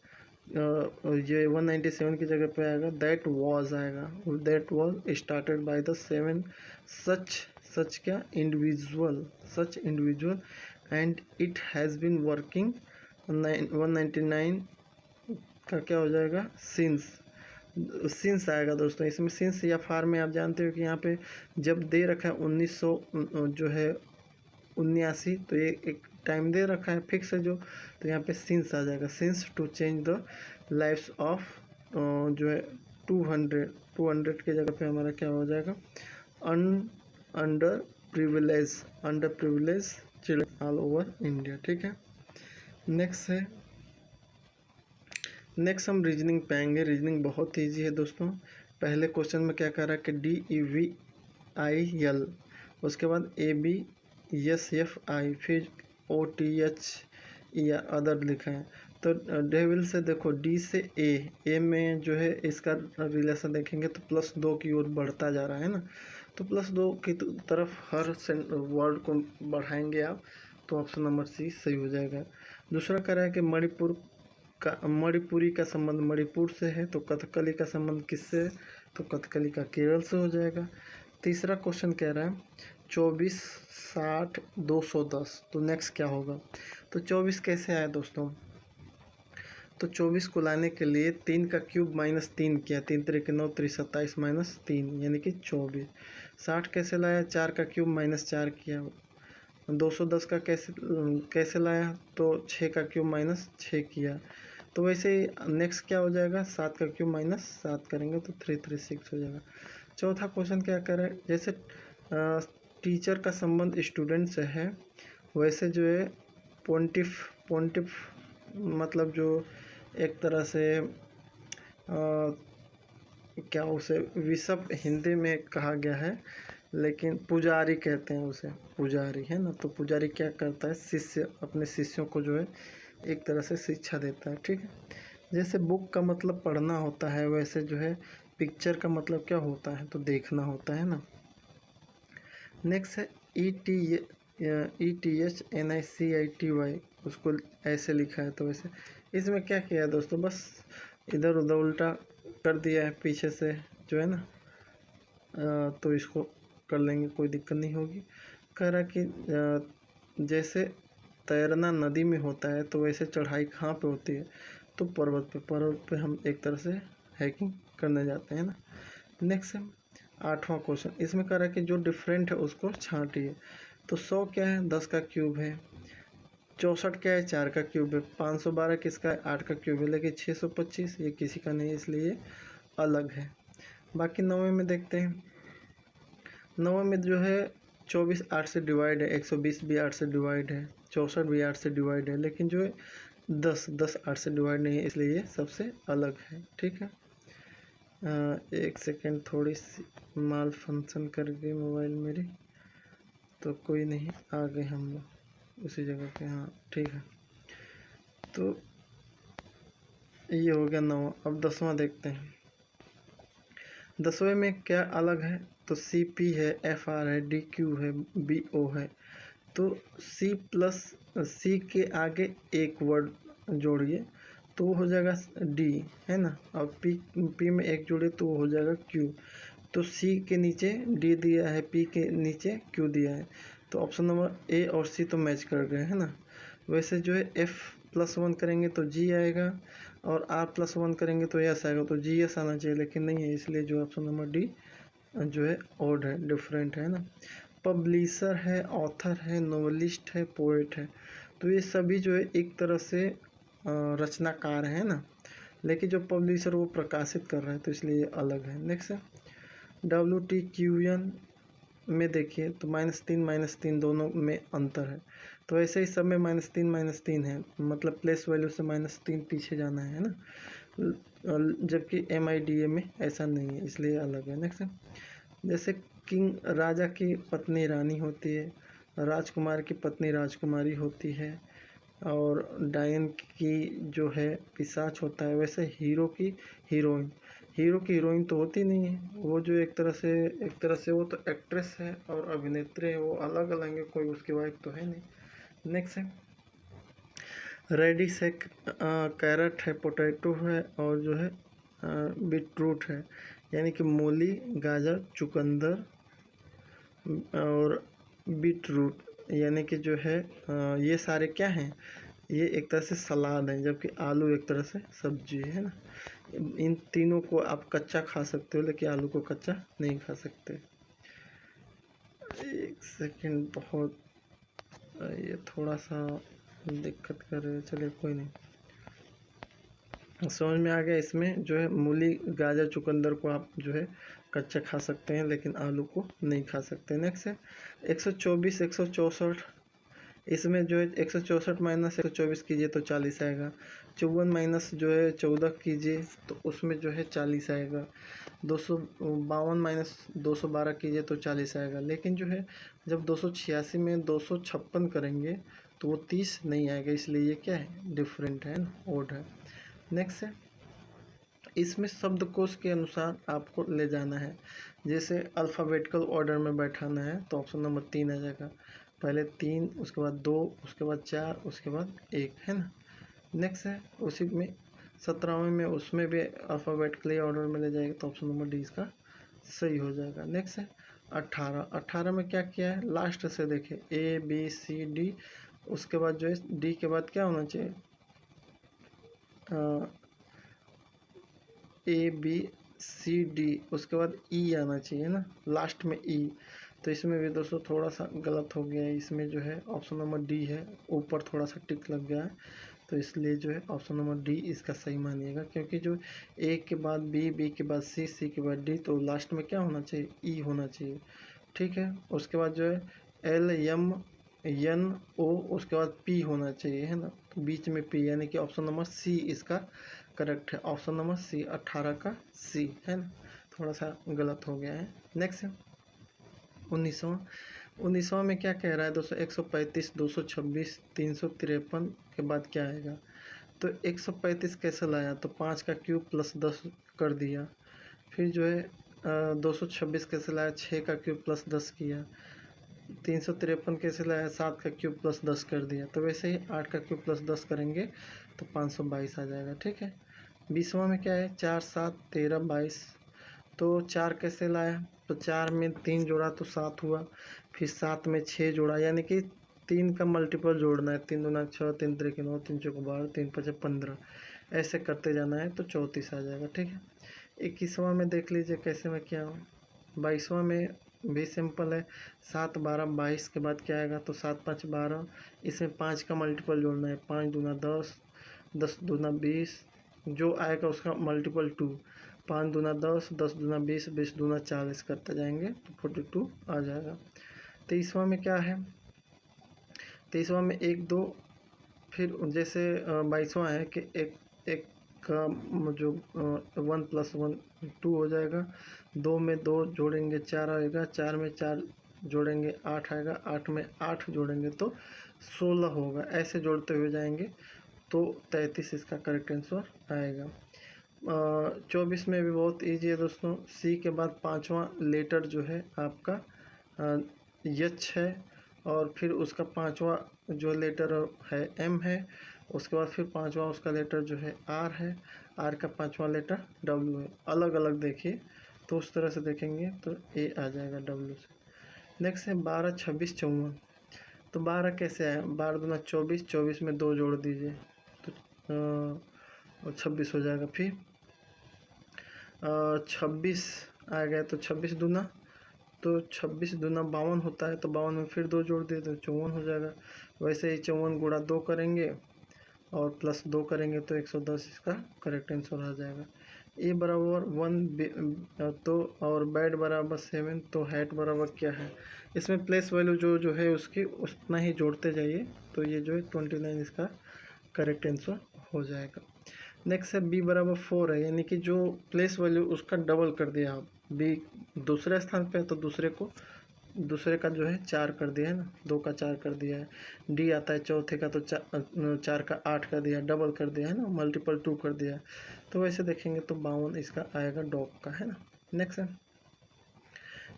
ये 197 की जगह पे आएगा दैट वॉज आएगा, that was started by the 7 such क्या individual, such individual and it has been working. 199 का क्या हो जाएगा, सिंस आएगा दोस्तों। इसमें सिंस या फार में आप जानते हो कि यहाँ पे जब दे रखा है 1900 जो है 79, तो ये एक टाइम दे रखा है फिक्स है जो, तो यहाँ पे सिंस आ जाएगा। Since to change the lifes of जो है 200 की जगह पे हमारा क्या हो जाएगा, under privilege children all over India, ठीक है। नेक्स्ट हम रीजनिंग पाएंगे। रीजनिंग बहुत ईजी है दोस्तों। पहले क्वेश्चन में क्या कह रहा है कि DEV IL, उसके बाद ABSFI, फिर OTH या अदर लिखा है। तो डेविल से देखो D से A में जो है इसका रिलेशन देखेंगे तो +2 की ओर बढ़ता जा रहा है ना, तो +2 की तरफ हर वर्ड को बढ़ाएंगे आप, तो ऑप्शन नंबर C सही हो जाएगा। दूसरा कह रहा है कि मणिपुरी का संबंध मणिपुर से है, तो कथकली का संबंध किससे है, तो कथकली का केरल से हो जाएगा। तीसरा क्वेश्चन कह रहा है 24, 60, 210, तो नेक्स्ट क्या होगा। तो 24 कैसे आया दोस्तों, तो 24 को लाने के लिए 3 का क्यूब -3 किया, 3 3 9 3 27 -3 यानी कि 24। 60 कैसे लाया, 4 का क्यूब -4 किया। 210 का कैसे लाया, तो 6 का क्यूब -6 किया। तो वैसे ही नेक्स्ट क्या हो जाएगा, 7 का क्यूब -7 करेंगे तो 336 हो जाएगा। चौथा क्वेश्चन क्या कर रहा है, जैसे टीचर का संबंध स्टूडेंट से है, वैसे जो है पोंटिफ मतलब जो एक तरह से क्या उसे विशप हिंदी में कहा गया है, लेकिन पुजारी कहते हैं उसे, पुजारी है ना। तो पुजारी क्या करता है, शिष्य अपने शिष्यों को जो है एक तरह से शिक्षा देता है, ठीक है। जैसे बुक का मतलब पढ़ना होता है, वैसे जो है पिक्चर का मतलब क्या होता है, तो देखना होता है ना। नेक्स्ट है ETHNICITY, उसको ऐसे लिखा है, तो वैसे इसमें क्या किया है दोस्तों, बस इधर उधर उल्टा कर दिया है पीछे से जो है ना, तो इसको कर लेंगे, कोई दिक्कत नहीं होगी। कह रहा कि जैसे तैरना नदी में होता है, तो वैसे चढ़ाई कहाँ पे होती है, तो पर्वत पे हम एक तरह से हाइकिंग करने जाते हैं ना। नेक्स्ट है 8वां क्वेश्चन, इसमें कह रहा है कि जो डिफरेंट है उसको छांटिए। तो 100 क्या है, 10 का क्यूब है। 64 क्या है, 4 का क्यूब है। 512 किसका है, 8 का क्यूब है। लेकिन 625 ये किसी का नहीं है, इसलिए अलग है। बाकी 9वें में देखते हैं। 9वें में जो है 24 8 से डिवाइड है, 120 भी 8 से डिवाइड है, 64 भी 8 से डिवाइड है, लेकिन जो है 10 8 से डिवाइड नहीं है, इसलिए ये सबसे अलग है, ठीक है। एक सेकेंड, थोड़ी सी माल फंक्शन कर गई मोबाइल मेरी, तो कोई नहीं, आ गए हम लोग उसी जगह पे, हाँ ठीक है। तो ये हो गया 9। अब 10वां देखते हैं। 10वें में क्या अलग है, तो CP है, FR है, DQ है, BO है। तो C के आगे एक वर्ड जोड़िए तो वो हो जाएगा D, है ना। और P में एक जोड़िए तो वो हो जाएगा Q। तो C के नीचे D दिया है, P के नीचे Q दिया है, तो ऑप्शन नंबर A और C तो मैच कर गए, है ना। वैसे जो है F+1 करेंगे तो G आएगा, और R+1 करेंगे तो S आएगा, तो GS आना चाहिए, लेकिन नहीं है, इसलिए जो ऑप्शन नंबर D जो है ऑड है, डिफरेंट है ना। पब्लिशर है, ऑथर है, नोवेलिस्ट है, पोएट है, तो ये सभी जो है एक तरह से रचनाकार है ना, लेकिन जो पब्लिशर वो प्रकाशित कर रहा है, तो इसलिए ये अलग है। नेक्स्ट है WTQN में देखिए तो -3 दोनों में अंतर है, तो ऐसे ही सब में -3 है, मतलब प्लेस वैल्यू से -3 पीछे जाना है ना, जबकि MIDA में ऐसा नहीं है, इसलिए अलग है। नेक्स्ट है जैसे किंग, राजा की पत्नी रानी होती है, राजकुमार की पत्नी राजकुमारी होती है, और डायन की जो है पिशाच होता है, वैसे हीरो की हीरोइन तो होती नहीं है, वो जो एक तरह से वो तो एक्ट्रेस है और अभिनेत्री है, वो अलग अलग है, कोई उसकी वाइफ तो है नहीं। नेक्स्ट है रेडिश है, कैरेट है, पोटैटो है, और जो है बीटरूट है, यानी कि मूली, गाजर, चुकंदर और बीटरूट, यानी कि जो है ये सारे क्या हैं, ये एक तरह से सलाद है, जबकि आलू एक तरह से सब्जी है ना। इन तीनों को आप कच्चा खा सकते हो, लेकिन आलू को कच्चा नहीं खा सकते। एक सेकंड, बहुत ये थोड़ा सा दिक्कत कर रहे हैं, चलिए कोई नहीं, समझ में आ गया। इसमें जो है मूली, गाजर, चुकंदर को आप जो है कच्चा खा सकते हैं, लेकिन आलू को नहीं खा सकते। नेक्स्ट है 124 164, इसमें जो है 164 - 124 कीजिए तो 40 आएगा। 54 माइनस जो है 14 कीजिए तो उसमें जो है 40 आएगा। 252 माइनस 212 कीजिए तो 40 आएगा। लेकिन जो है जब 286 में 256 करेंगे तो वो 30 नहीं आएगा, इसलिए ये क्या है, डिफरेंट है ना, ओड है। नेक्स्ट है, इसमें शब्दकोश के अनुसार आपको ले जाना है। जैसे अल्फ़ाबेटिकल ऑर्डर में बैठाना है तो ऑप्शन नंबर 3 आ जाएगा। पहले 3, उसके बाद 2, उसके बाद 4, उसके बाद 1, है ना। नेक्स्ट है उसी में 17वें में उसमें भी अल्फ़ाबेटिकली ऑर्डर में ले जाएगा तो ऑप्शन नंबर डी इसका सही हो जाएगा। नेक्स्ट है 18 में क्या किया है, लास्ट से देखें ABCD, उसके बाद जो है डी के बाद क्या होना चाहिए, ABCD, उसके बाद E आना चाहिए ना, लास्ट में E। तो इसमें भी दोस्तों थोड़ा सा गलत हो गया है, इसमें जो है ऑप्शन नंबर डी है, ऊपर थोड़ा सा टिक लग गया है, तो इसलिए जो है ऑप्शन नंबर डी इसका सही मानिएगा। क्योंकि जो ए के बाद बी, बी के बाद सी, सी के बाद डी, तो लास्ट में क्या होना चाहिए, ई होना चाहिए। ठीक है, उसके बाद जो है LMNO, उसके बाद पी होना चाहिए, है ना, तो बीच में पी, यानी कि ऑप्शन नंबर सी इसका करेक्ट है। ऑप्शन नंबर सी 18 का सी है ना, थोड़ा सा गलत हो गया है। नेक्स्ट है 19वां में क्या कह रहा है दोस्तों, 135, 226, 353 के बाद क्या आएगा। तो 135 कैसे लाया, तो 5 का क्यूब प्लस 10 कर दिया। फिर जो है 226 कैसे लाया, 6 का क्यूब प्लस 10 किया। 353 कैसे लाया, 7 का क्यूब प्लस 10 कर दिया। तो वैसे ही 8 का क्यूब प्लस 10 करेंगे तो 522 आ जाएगा। ठीक है, 20वां में क्या है, 4, 7, 13, 22। तो 4 कैसे लाया, तो 4 में 3 जोड़ा तो 7 हुआ, फिर 7 में 6 जोड़ा, यानी कि 3 का मल्टीपल जोड़ना है, 3 दूना 6, 3 त्रिक 9, 3 चौक 12, 3 5 15, ऐसे करते जाना है तो 34 आ जाएगा। ठीक है, 21वां में देख लीजिए कैसे मैं क्या हूँ। 22वां में भी सिंपल है, 7, 12, 22 के बाद क्या आएगा, तो 7, 5, 12, इसमें 5 का मल्टीपल जोड़ना है, 5 दूना 10, 10 दूना 20, जो आएगा उसका मल्टीपल 2, 5 दूना 10, 10 दूना 20, 20 दूना 40 करते जाएंगे तो 42 आ जाएगा। 23वां में क्या है, 23वां में 1, 2, फिर जैसे 22वां है कि एक एक का जो 1 + 1 2 हो जाएगा। 2 में 2 जोड़ेंगे 4 आएगा, 4 में 4 जोड़ेंगे 8 आएगा, 8 में 8 जोड़ेंगे तो 16 होगा। ऐसे जोड़ते हुए जाएंगे तो 33 इसका करेक्ट आंसर आएगा। 24 में भी बहुत ईजी है दोस्तों। सी के बाद 5वां लेटर जो है आपका यच है, और फिर उसका 5वां जो लेटर है एम है, उसके बाद फिर 5वां उसका लेटर जो है आर है, आर का 5वां लेटर डब्ल्यू है। अलग अलग देखिए तो उस तरह से देखेंगे तो ए आ जाएगा डब्ल्यू से। नेक्स्ट है 12, 26, 54। तो 12 कैसे आया, 12 दूना 24, 24 में 2 जोड़ दीजिए तो 26 हो जाएगा। फिर 26 आ गया तो 26 दूना, तो 26 दूना 52 होता है, तो 52 में फिर 2 जोड़ दिए तो 54 हो जाएगा। वैसे ही 54 गुणा 2 करेंगे और प्लस 2 करेंगे तो 110 इसका करेक्ट आंसर आ जाएगा। ए बराबर 1 तो और बैड बराबर 7, तो हैट बराबर क्या है, इसमें प्लेस वैल्यू जो है उसकी उतना ही जोड़ते जाइए, तो ये जो है 29 इसका करेक्ट आंसर हो जाएगा। नेक्स्ट है बी बराबर 4 है, यानी कि जो प्लेस वैल्यू उसका डबल कर दिया आप, बी दूसरे स्थान पे है तो दूसरे का जो है 4 कर दिया है ना, 2 का 4 कर दिया है। डी आता है चौथे का तो 4 का 8 कर दिया, डबल कर दिया है ना, मल्टीपल 2 कर दिया है। तो वैसे देखेंगे तो 52 इसका आएगा डॉग का, है ना। नेक्स्ट है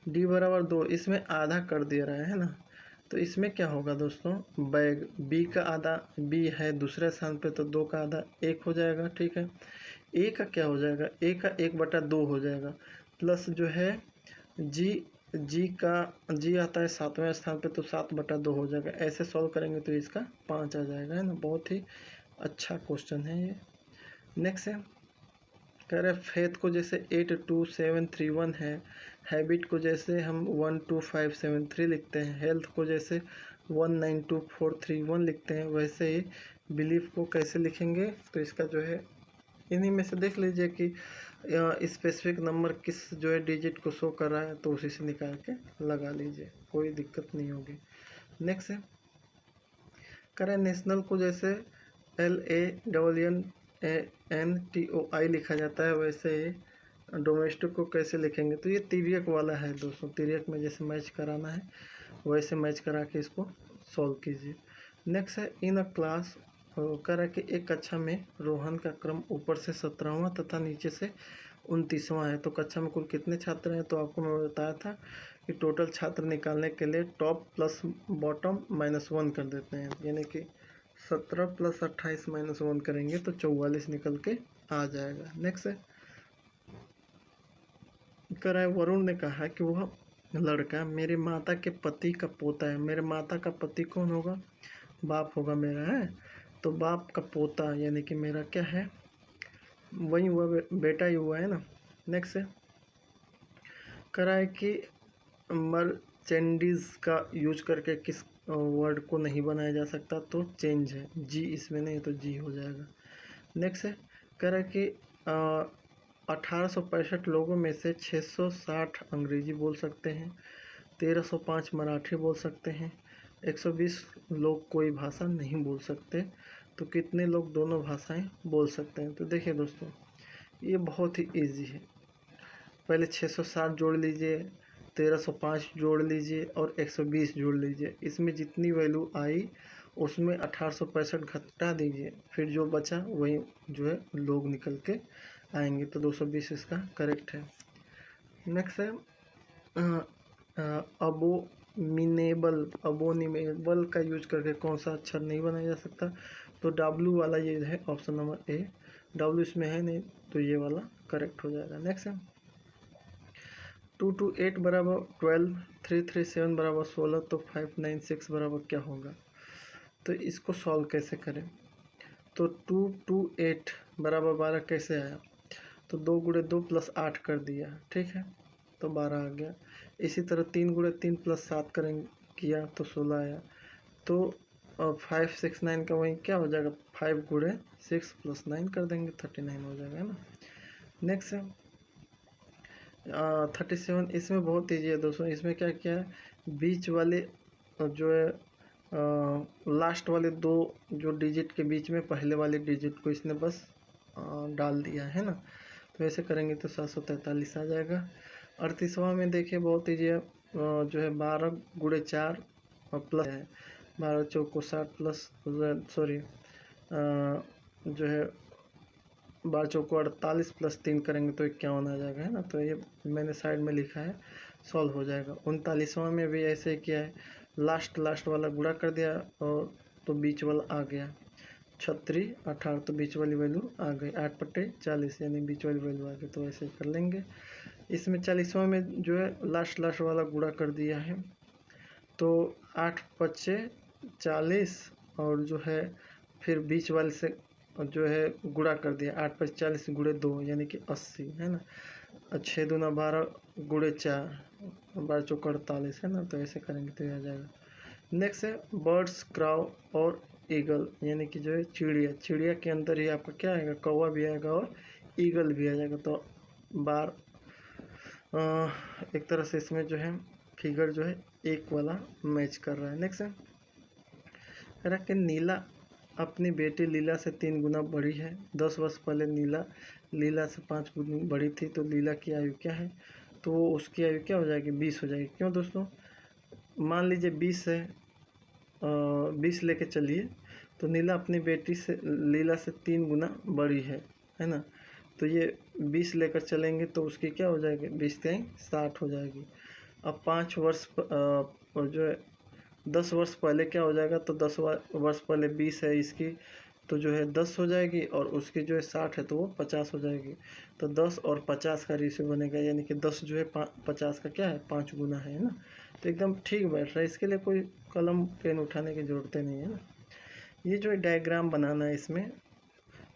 डी बराबर 2, इसमें आधा कर दे रहा है ना, तो इसमें क्या होगा दोस्तों, बैग बी का आधा, बी है दूसरे स्थान पे तो 2 का आधा 1 हो जाएगा। ठीक है, ए का क्या हो जाएगा, ए का 1/2 हो जाएगा, प्लस जो है जी आता है 7वें स्थान पे तो 7/2 हो जाएगा। ऐसे सॉल्व करेंगे तो इसका 5 आ जाएगा, है ना। बहुत ही अच्छा क्वेश्चन है ये। नेक्स्ट है कह रहे फेथ को जैसे 82731 है, हैबिट को जैसे हम 12573 लिखते हैं, हेल्थ को जैसे 192431 लिखते हैं, वैसे ही बिलीफ को कैसे लिखेंगे, तो इसका जो है इन्हीं में से देख लीजिए कि स्पेसिफिक नंबर किस जो है डिजिट को शो कर रहा है, तो उसी से निकाल के लगा लीजिए, कोई दिक्कत नहीं होगी। नेक्स्ट है करें नेशनल को जैसे LANNTOI लिखा जाता है, वैसे ही डोमेस्टिक को कैसे लिखेंगे, तो ये तिर्यक वाला है दोस्तों। तिर्यक में जैसे मैच कराना है वैसे मैच करा के इसको सॉल्व कीजिए। नेक्स्ट है इन अ क्लास, करा कि एक कक्षा में रोहन का क्रम ऊपर से 17वां तथा नीचे से 29वां है। तो कक्षा में कुल कितने छात्र हैं, तो आपको मैं बताया था कि टोटल छात्र निकालने के लिए टॉप प्लस बॉटम -1 कर देते हैं, यानी कि 17 + 28 -1 करेंगे तो 44 निकल के आ जाएगा। नेक्स्ट है कह रहा है वरुण ने कहा कि वह लड़का मेरे माता के पति का पोता है। मेरे माता का पति कौन होगा, बाप होगा मेरा, है तो बाप का पोता यानी कि मेरा क्या है, वही हुआ, बेटा ही हुआ है ना। नेक्स्ट है कह रहा है कि मर्चेंडीज का यूज करके किस वर्ड को नहीं बनाया जा सकता, तो चेंज है, जी इसमें नहीं तो जी हो जाएगा। नेक्स्ट है कह रहा है कि 1865 लोगों में से 660 अंग्रेजी बोल सकते हैं, 1305 मराठी बोल सकते हैं, 120 लोग कोई भाषा नहीं बोल सकते, तो कितने लोग दोनों भाषाएं बोल सकते हैं। तो देखिए दोस्तों ये बहुत ही इजी है, पहले 660 जोड़ लीजिए, 1305 जोड़ लीजिए और 120 जोड़ लीजिए, इसमें जितनी वैल्यू आई उसमें 1865 घटा दीजिए, फिर जो बचा वही जो है लोग निकल के आएंगे, तो 220 इसका करेक्ट है। नेक्स्ट है अबोनिमेबल का यूज करके कौन सा अक्षर नहीं बनाया जा सकता, तो W वाला ये है ऑप्शन नंबर ए, W इसमें है नहीं तो ये वाला करेक्ट हो जाएगा। नेक्स्ट है 228 बराबर 12, 337 बराबर 16, तो 596 बराबर क्या होगा, तो इसको सॉल्व कैसे करें, तो 228 बराबर 12 कैसे आया, तो 2 × 2 + 8 कर दिया, ठीक है तो 12 आ गया। इसी तरह 3 × 3 + 7 करेंगे किया तो 16 आया, तो 569 का वही क्या हो जाएगा, 5 × 6 + 9 कर देंगे 39 हो जाएगा, है ना। नेक्स्ट है 37, इसमें बहुत ईजी है दोस्तों, इसमें क्या किया है, बीच वाले जो है लास्ट वाले 2 जो डिजिट के बीच में पहले वाले डिजिट को इसने बस डाल दिया है ना, तो ऐसे करेंगे तो 743 आ जाएगा। 38वां में देखिए बहुत ईजी है, जो है 12 × 4 प्लस है 12 चौको 60 प्लस सॉरी जो है 12 चौको 48 + 3 करेंगे तो 51 आ जाएगा, है ना, तो ये मैंने साइड में लिखा है, सॉल्व हो जाएगा। 39वां में भी ऐसे ही किया है, लास्ट वाला गुणा कर दिया और तो बीच वाला आ गया, 36 18 तो बीच वाली वैल्यू आ गई, 8/40 यानी बीच वाली वैल्यू आ गई, तो ऐसे कर लेंगे। इसमें 40वां में जो है लास्ट वाला गुणा कर दिया है, तो 8×5 = 40 और जो है फिर बीच वाले से जो है गुणा कर दिया, 8×5 = 40 × 2 यानी कि 80, है ना, 6 दूना 12 × 4 12 चौको 48, है ना, तो ऐसे करेंगे तो ये आ जाएगा। नेक्स्ट है बर्ड्स, क्राउ और ईगल, यानी कि जो है चिड़िया के अंदर ही आपका क्या आएगा, कौवा भी आएगा और ईगल भी आ जाएगा, तो बार एक तरह से इसमें जो है फिगर जो है एक वाला मैच कर रहा है। नेक्स्ट है कह रहा कि नीला अपनी बेटी लीला से 3 गुना बड़ी है, 10 वर्ष पहले लीला से 5 गुना बड़ी थी, तो लीला की आयु क्या है, तो उसकी आयु क्या हो जाएगी, 20 हो जाएगी। क्यों दोस्तों, मान लीजिए 20 है, 20 लेके चलिए, तो नीला अपनी बेटी से लीला से 3 गुना बड़ी है ना, तो ये 20 लेकर चलेंगे तो उसकी क्या हो जाएगी, 20 × 60 हो जाएगी। अब 5 वर्ष जो है 10 वर्ष पहले क्या हो जाएगा, तो 10 वर्ष पहले 20 है इसकी, तो जो है 10 हो जाएगी और उसकी जो है 60 है तो वो 50 हो जाएगी, तो 10 और 50 का रेशियो बनेगा, यानी कि 10 जो है 50 का क्या है, 5 गुना है ना, तो एकदम ठीक बैठ रहा है, इसके लिए कोई कलम पेन उठाने की ज़रूरत नहीं है ना। ये जो डायग्राम बनाना है इसमें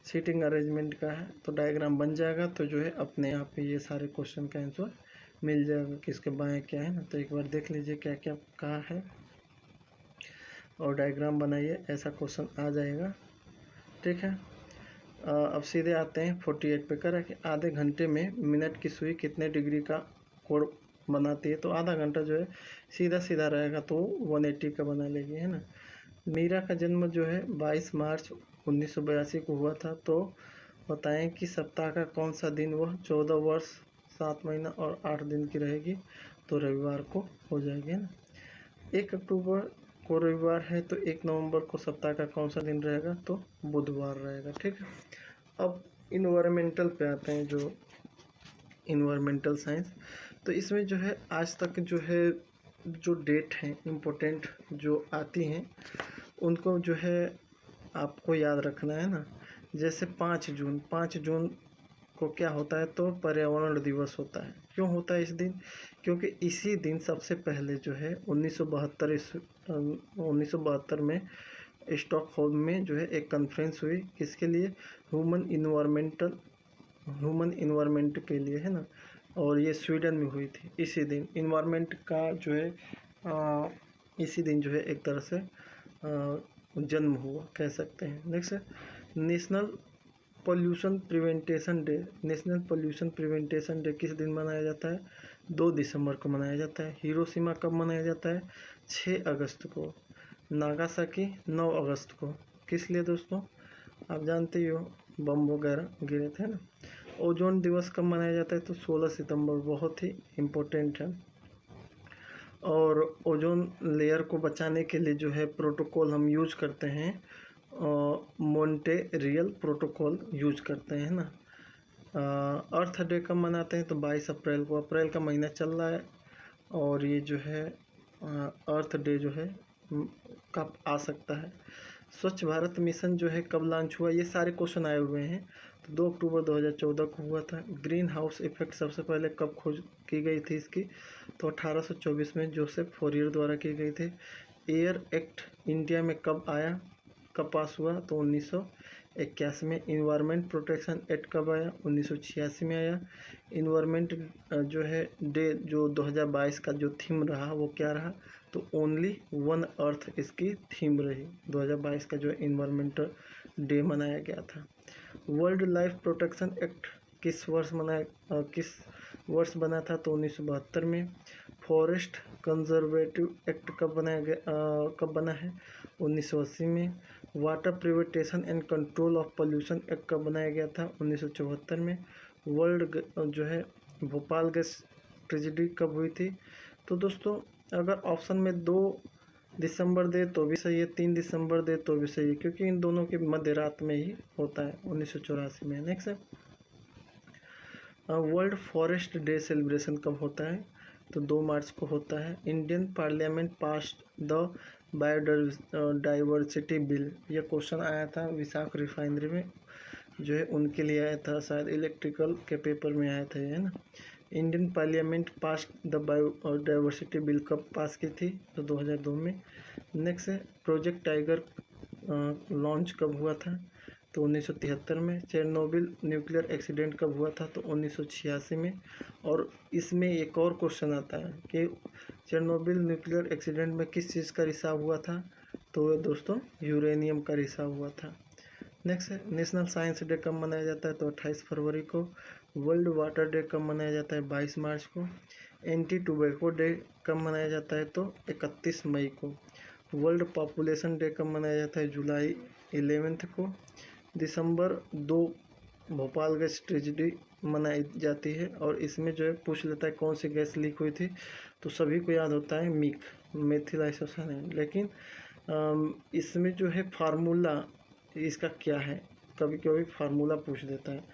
सीटिंग अरेंजमेंट का है, तो डायग्राम बन जाएगा, तो जो है अपने आप ही ये सारे क्वेश्चन का आंसर मिल जाएगा कि इसके बाएँ क्या है ना, तो एक बार देख लीजिए क्या क्या कहा है और डायग्राम बनाइए, ऐसा क्वेश्चन आ जाएगा, ठीक है। अब सीधे आते हैं 48 पे, कह रहा है कि आधे घंटे में मिनट की सुई कितने डिग्री का कोण बनाती है, तो आधा घंटा जो है सीधा रहेगा तो 180 का बना लेगी, है ना। मीरा का जन्म जो है 22 मार्च 1982 को हुआ था। तो बताएं कि सप्ताह का कौन सा दिन वह 14 वर्ष 7 महीना और 8 दिन की रहेगी, तो रविवार को हो जाएगी, है ना। 1 अक्टूबर को रविवार है, तो 1 नवंबर को सप्ताह का कौन सा दिन रहेगा, तो बुधवार रहेगा, ठीक है। अब इन्वायरमेंटल पे आते हैं, जो इन्वायरमेंटल साइंस, तो इसमें जो है आज तक जो है जो डेट हैं इम्पोर्टेंट जो आती हैं उनको जो है आपको याद रखना है ना। जैसे 5 जून को क्या होता है, तो पर्यावरण दिवस होता है। क्यों होता है इस दिन? क्योंकि इसी दिन सबसे पहले जो है 1972 में स्टॉकहोल्म में जो है एक कॉन्फ्रेंस हुई, किसके लिए? ह्यूमन इन्वायरमेंट के लिए, है ना। और ये स्वीडन में हुई थी। इसी दिन इन्वायरमेंट का जो है इसी दिन जो है एक तरह से जन्म हुआ, कह सकते हैं। नेक्स्ट है national pollution prevention day. National pollution prevention day किस दिन मनाया जाता है? 2 दिसंबर को मनाया जाता है। हिरोशिमा कब मनाया जाता है? 6 अगस्त को। नागासाकी 9 अगस्त को। किस लिए दोस्तों? आप जानते ही हो, बम वगैरह गिरे थे ना। ओजोन दिवस कब मनाया जाता है? तो 16 सितंबर, बहुत ही इम्पोर्टेंट है। और ओजोन लेयर को बचाने के लिए जो है प्रोटोकॉल हम यूज करते हैं, मॉन्टेरियल प्रोटोकॉल यूज करते हैं ना। अर्थ डे कब मनाते हैं? तो 22 अप्रैल को। अप्रैल का महीना चल रहा है और ये जो है अर्थ डे जो है कब आ सकता है। स्वच्छ भारत मिशन जो है कब लॉन्च हुआ? ये सारे क्वेश्चन आए हुए हैं। तो 2 अक्टूबर 2014 को हुआ था। ग्रीन हाउस इफेक्ट सबसे पहले कब खोज की गई थी इसकी? तो 1824 में जोसेफ फोरियर द्वारा की गई थी। एयर एक्ट इंडिया में कब आया, कब पास हुआ? तो 1981 में। इन्वायरमेंट प्रोटेक्शन एक्ट कब आया? 1986 में आया। इन्वायरमेंट जो है डे जो 2022 का जो थीम रहा वो क्या रहा? तो ओनली वन अर्थ इसकी थीम रही। 2022 का जो इन्वायरमेंटल डे मनाया गया था। वर्ल्ड लाइफ प्रोटेक्शन एक्ट किस वर्ष बना था? तो 1972 में। फॉरेस्ट कंजर्वेटिव एक्ट कब बना है? 1980 में। Water prevention and control of pollution act कब बनाया गया था? 1974 में। वर्ल्ड जो है भोपाल गैस ट्रेजेडी कब हुई थी? तो दोस्तों अगर ऑप्शन में 2 दिसंबर दे तो भी सही है, 3 दिसंबर दे तो भी सही है, क्योंकि इन दोनों के मध्य रात में ही होता है, 1984 में। नेक्स्ट है वर्ल्ड फॉरेस्ट डे सेलिब्रेशन कब होता है? तो 2 मार्च को होता है। Indian parliament passed the biodiversity bill. यह क्वेश्चन आया था विशाख रिफाइनरी में, जो है उनके लिए आया था, शायद इलेक्ट्रिकल के पेपर में आया था, है ना। Indian parliament pass the biodiversity bill कब पास की थी? तो 2002 में। नेक्स्ट है प्रोजेक्ट टाइगर लॉन्च कब हुआ था? तो 1973 में। चेरनोबिल न्यूक्लियर एक्सीडेंट कब हुआ था? तो 1986 में। और इसमें एक और क्वेश्चन आता है कि चेरनोबिल न्यूक्लियर एक्सीडेंट में किस चीज़ का रिसाव हुआ था? तो दोस्तों यूरेनियम का रिसाव हुआ था। नेक्स्ट है नेशनल साइंस डे कब मनाया जाता है? तो 28 फरवरी को। वर्ल्ड वाटर डे कब मनाया जाता है? 22 मार्च को। एंटी टोबैको डे कब मनाया जाता है? तो 31 मई को। वर्ल्ड पॉपुलेशन डे कब मनाया जाता है? जुलाई 11 को। दिसंबर 2 भोपाल गैस ट्रेजेडी मनाई जाती है, और इसमें जो है पूछ लेता है कौन सी गैस लीक हुई थी, तो सभी को याद होता है मेथिल आइसोसाइनाइड। लेकिन इसमें जो है फार्मूला इसका क्या है, कभी कभी फार्मूला पूछ देता है,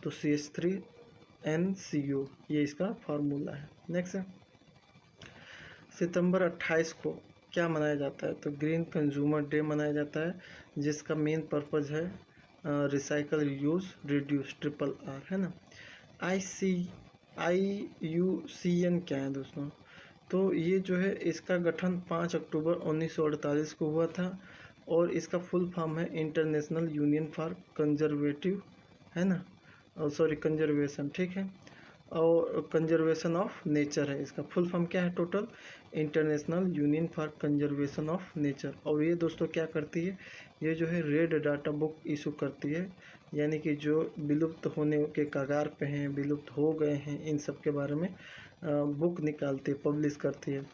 तो CH3NCO ये इसका फार्मूला है। नेक्स्ट है सितंबर 28 को क्या मनाया जाता है? तो ग्रीन कंज्यूमर डे मनाया जाता है, जिसका मेन पर्पज़ है रिसाइकल, यूज़, रिड्यूस, RRR, है ना। IUCN क्या है दोस्तों? तो ये जो है इसका गठन 5 अक्टूबर 1948 को हुआ था, और इसका फुल फॉर्म है इंटरनेशनल यूनियन फॉर कंजर्वेटिव, है ना, सॉरी कंजर्वेशन, ठीक है, और कंजर्वेशन ऑफ नेचर है। इसका फुल फॉर्म क्या है total? International union for conservation of nature. और ये दोस्तों क्या करती है? ये जो है रेड डाटा बुक इशू करती है, यानी कि जो विलुप्त होने के कगार पे हैं, विलुप्त हो गए हैं, इन सब के बारे में बुक निकालती है, पब्लिश करती है।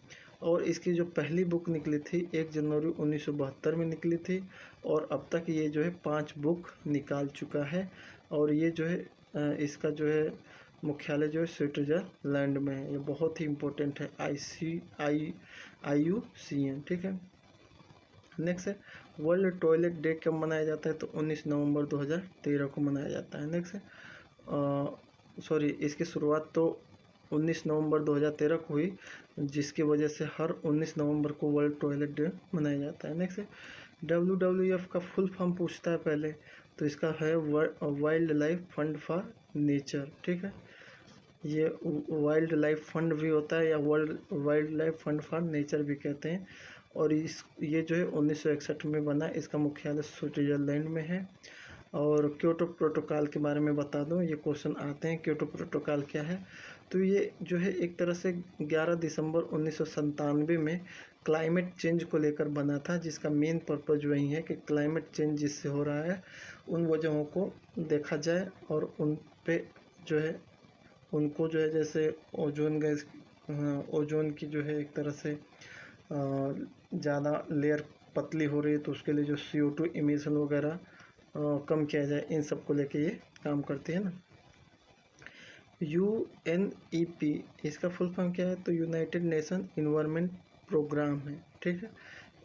और इसकी जो पहली बुक निकली थी 1 जनवरी 1972 में निकली थी, और अब तक ये जो है 5 बुक निकाल चुका है। और ये जो है इसका जो है मुख्यालय जो है स्विट्ज़रलैंड में है। ये बहुत ही इम्पोर्टेंट है, IUCN, ठीक है। नेक्स्ट है वर्ल्ड टॉयलेट डे कब मनाया जाता है? तो 19 नवंबर 2013 को मनाया जाता है। नेक्स्ट है सॉरी, इसकी शुरुआत तो 19 नवंबर 2013 को हुई, जिसकी वजह से हर 19 नवंबर को वर्ल्ड टॉयलेट डे मनाया जाता है। नेक्स्ट है WWF का फुल फॉर्म पूछता है पहले, तो इसका है wild life fund for nature, ठीक है। ये वाइल्ड लाइफ फंड भी होता है या wild life fund for nature भी कहते हैं। और ये जो है 1961 में बना, इसका मुख्यालय स्विट्जरलैंड में है। और क्योटो प्रोटोकॉल के बारे में बता दूं, ये क्वेश्चन आते हैं, क्योटो प्रोटोकॉल क्या है? तो ये जो है एक तरह से 11 दिसंबर 1997 में क्लाइमेट चेंज को लेकर बना था, जिसका मेन पर्पज़ वही है कि क्लाइमेट चेंज जिससे हो रहा है उन वजहों को देखा जाए और उन पे जो है उनको जो है जैसे ओजोन गैस, ओजोन की जो है एक तरह से ज़्यादा लेयर पतली हो रही है, तो उसके लिए जो CO2 इमिशन वगैरह कम किया जाए, इन सब को लेके ये काम करते हैं ना। UNEP इसका फुल फॉर्म क्या है? तो यूनाइटेड नेशन इन्वायरमेंट प्रोग्राम है, ठीक है।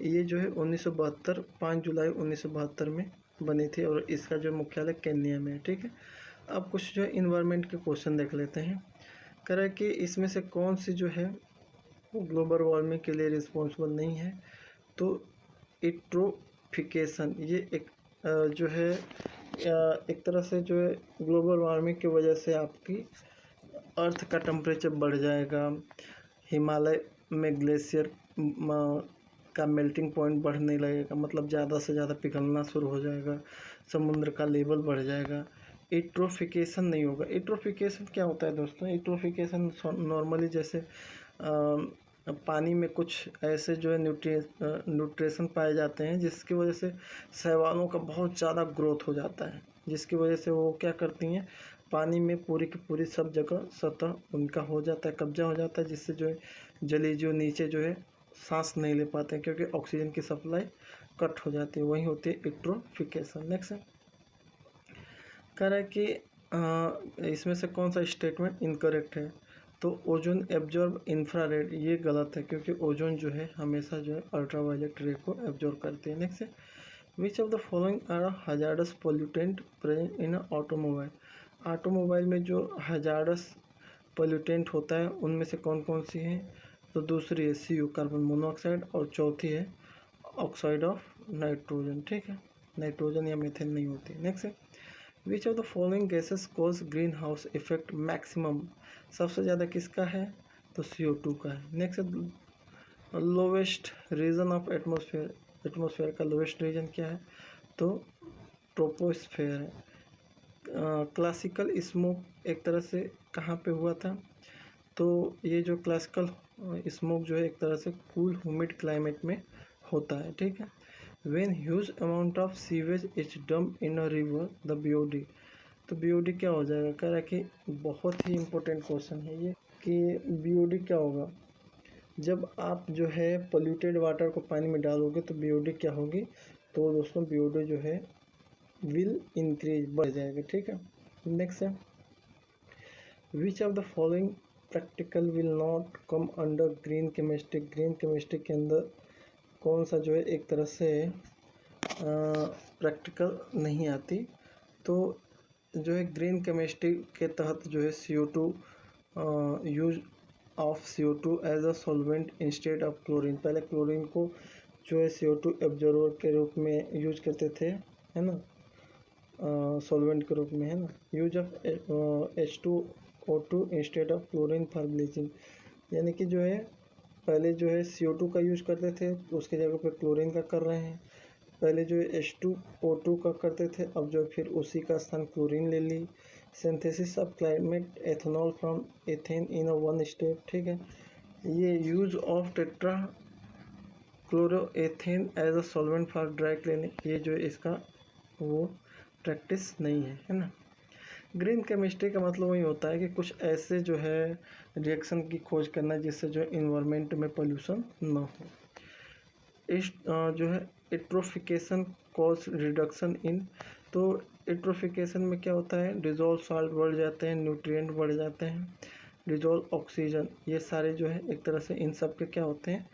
ये जो है 1972 5 जुलाई 1972 में बनी थी और इसका जो मुख्यालय केन्या में है, ठीक है। अब कुछ जो है इन्वायरमेंट के क्वेश्चन देख लेते हैं। कह रहा है कि इसमें से कौन सी जो है ग्लोबल वार्मिंग के लिए रिस्पॉन्सिबल नहीं है? तो यूट्रोफिकेशन, ये एक जो है एक तरह से जो है ग्लोबल वार्मिंग की वजह से आपकी अर्थ का टेम्परेचर बढ़ जाएगा, हिमालय में ग्लेशियर का मेल्टिंग पॉइंट बढ़ने लगेगा, मतलब ज़्यादा से ज़्यादा पिघलना शुरू हो जाएगा, समुद्र का लेवल बढ़ जाएगा। यूट्रोफिकेशन नहीं होगा। यूट्रोफिकेशन क्या होता है दोस्तों? यूट्रोफिकेशन नॉर्मली जैसे पानी में कुछ ऐसे जो है न्यूट्रिशन पाए जाते हैं जिसकी वजह से शैवालों का बहुत ज़्यादा ग्रोथ हो जाता है, जिसकी वजह से वो क्या करती हैं, पानी में पूरी की पूरी सब जगह सतह उनका हो जाता है, कब्जा हो जाता है, जिससे जो है जलीय जीव नीचे जो है सांस नहीं ले पाते हैं, क्योंकि ऑक्सीजन की सप्लाई कट हो जाती है, वही होती है यूट्रोफिकेशन। नेक्स्ट है कह रहा है कि इसमें से कौन सा स्टेटमेंट इनकरेक्ट है? तो ओजोन एब्जॉर्ब इंफ्रारेड, ये गलत है, क्योंकि ओजोन जो है हमेशा जो है अल्ट्रावायलेट रे को एब्जॉर्ब करती है। नेक्स्ट है which of the following are hazardous pollutant present in automobile? Automobile में जो हजार्डस पोल्यूटेंट होता है उनमें से कौन कौन सी है? तो दूसरी है CO कार्बन मोनोऑक्साइड और चौथी है ऑक्साइड ऑफ नाइट्रोजन, ठीक है। नाइट्रोजन या मीथेन नहीं होती। नेक्स्ट है which of the following gases cause green house effect maximum? सबसे ज़्यादा किसका है? तो CO2 का है। नेक्स्ट है lowest region of atmosphere, atmosphere का लोवेस्ट रीजन क्या है? तो ट्रोपोस्फेयर है। क्लासिकल स्मोक एक तरह से कहाँ पे हुआ था? तो ये जो क्लासिकल स्मोक जो है एक तरह से कूल ह्यूमिड क्लाइमेट में होता है, ठीक है। When huge amount of sewage is dump in a river the BOD, तो BOD क्या हो जाएगा? कह रहा है कि बहुत ही इम्पोर्टेंट क्वेश्चन है ये कि BOD क्या होगा? जब आप जो है पोल्यूटेड वाटर को पानी में डालोगे तो BOD क्या होगी? तो दोस्तों BOD जो है विल इंक्रीज, बढ़ जाएगा, ठीक है। नेक्स्ट है which of the following practical will not come under green chemistry? Green chemistry के अंदर कौन सा जो है एक तरह से प्रैक्टिकल नहीं आती? तो जो है ग्रीन केमिस्ट्री के तहत जो है CO2 use of CO2 as a solvent instead of chlorine, पहले क्लोरीन को जो है CO2 एब्जॉर्बर के रूप में यूज करते थे, है ना, सॉल्वेंट के रूप में, है ना। Use of H2O2 instead of chlorine for bleaching, यानी कि जो है पहले जो है CO2 का यूज करते थे, उसके जगह पे क्लोरीन का कर रहे हैं। पहले जो है H2O2 का करते थे, अब जो फिर उसी का स्थान क्लोरीन ले ली। Synthesis of climate ethanol from ethane in a one step, ठीक है। ये use of tetra chloroethane as a solvent for dry cleaning, ये जो है इसका वो प्रैक्टिस नहीं है ना। ग्रीन केमिस्ट्री का मतलब वही होता है कि कुछ ऐसे जो है रिएक्शन की खोज करना जिससे जो इन्वायरमेंट में पोल्यूशन ना हो। इस जो है यूट्रोफिकेशन कॉज रिडक्शन इन, तो यूट्रोफिकेशन में क्या होता है, डिजोल्व सॉल्ट बढ़ जाते हैं, न्यूट्रिएंट बढ़ जाते हैं, डिजोल्व ऑक्सीजन, ये सारे जो है एक तरह से इन सब के क्या होते हैं,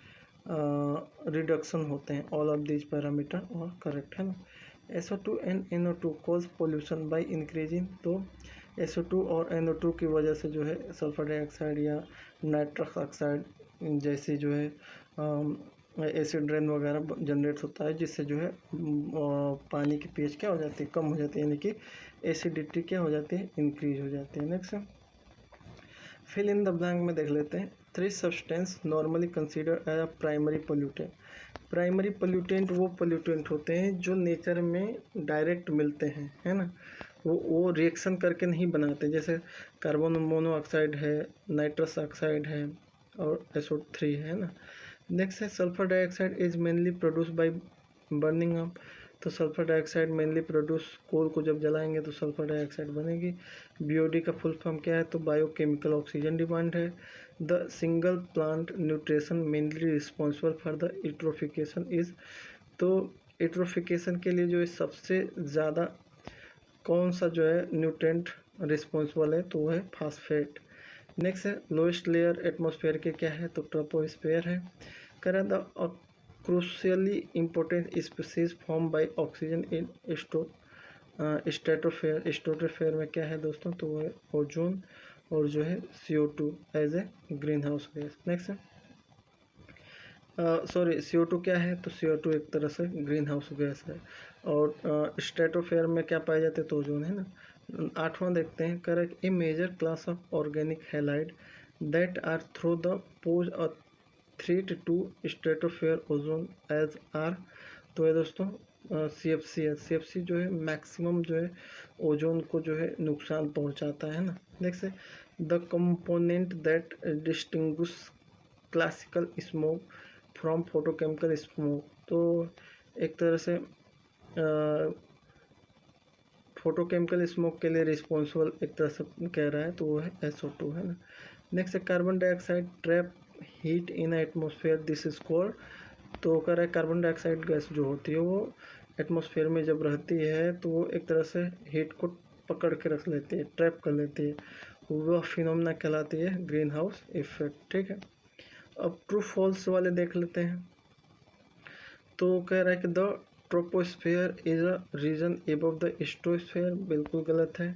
रिडक्शन होते हैं। ऑल ऑफ दीज पैरामीटर और करेक्ट है ना। SO2 and NO2 cause pollution by increasing, तो SO2 और NO2 की वजह से जो है सल्फर डाइऑक्साइड या नाइट्रस ऑक्साइड जैसी जो है एसिड रेन वगैरह जनरेट होता है, जिससे जो है पानी की pH क्या हो जाती है, कम हो जाती है, यानी कि एसिडिटी क्या हो जाती है, इंक्रीज हो जाती है। Next fill in the blank में देख लेते हैं। 3 substance normally consider as a primary pollutant. Primary pollutant वो पोल्यूटेंट होते हैं जो नेचर में डायरेक्ट मिलते हैं, है ना, वो रिएक्शन करके नहीं बनाते, जैसे कार्बन मोनोऑक्साइड है, नाइट्रस ऑक्साइड है और SO3 है ना। नेक्स्ट है sulphur dioxide is mainly produce by burning up, तो सल्फर डाइऑक्साइड मेनली प्रोड्यूस, कोल को जब जलाएंगे तो सल्फर डाइऑक्साइड बनेगी। BOD का फुल फॉर्म क्या है, तो बायोकेमिकल ऑक्सीजन डिमांड है। The single plant nutrition mainly responsible for the eutrophication is, तो यूट्रोफिकेशन के लिए जो है सबसे ज़्यादा कौन सा जो है न्यूट्रेंट रिस्पॉन्सिबल है, तो वो है फास्फेट। नेक्स्ट है लोएस्ट लेयर एटमॉस्फेयर के क्या है, तो ट्रोपोस्फेयर है। करें the crucially important species form by oxygen in stratosphere. Stratosphere में क्या है दोस्तों, तो वो है ओजोन और जो है CO2 as a greenhouse gas. Next है सॉरी CO2 क्या है, तो CO2 एक तरह से ग्रीन हाउस गैस है। और स्ट्रेटोस्फेयर में क्या पाए जाते हैं, तो ओजोन है ना। 8वां देखते हैं, correct a major class of organic halide that are through the pose a threat to stratosphere ozone as are, तो है दोस्तों CFC है। CFC जो है मैक्सिमम जो है ओजोन को जो है नुकसान पहुंचाता है ना। नेक्स्ट है the component that distinguish classical smoke from photochemical smoke, तो एक तरह से फोटोकेमिकल स्मोक के लिए रिस्पॉन्सिबल एक तरह से कह रहा है, तो वो है SO2 है ना। नेक्स्ट है carbon dioxide trap heat in atmosphere, this is called, तो कह रहा है कार्बन डाइऑक्साइड गैस जो होती है वो एटमॉस्फेयर में जब रहती है तो वो एक तरह से हीट को पकड़ के रख लेती है, ट्रैप कर लेती है, वह फिनोमेना कहलाती है ग्रीन हाउस इफेक्ट। ठीक है, अब ट्रू फॉल्स वाले देख लेते हैं। तो कह रहा है कि the troposphere is a region above the stratosphere, बिल्कुल गलत है।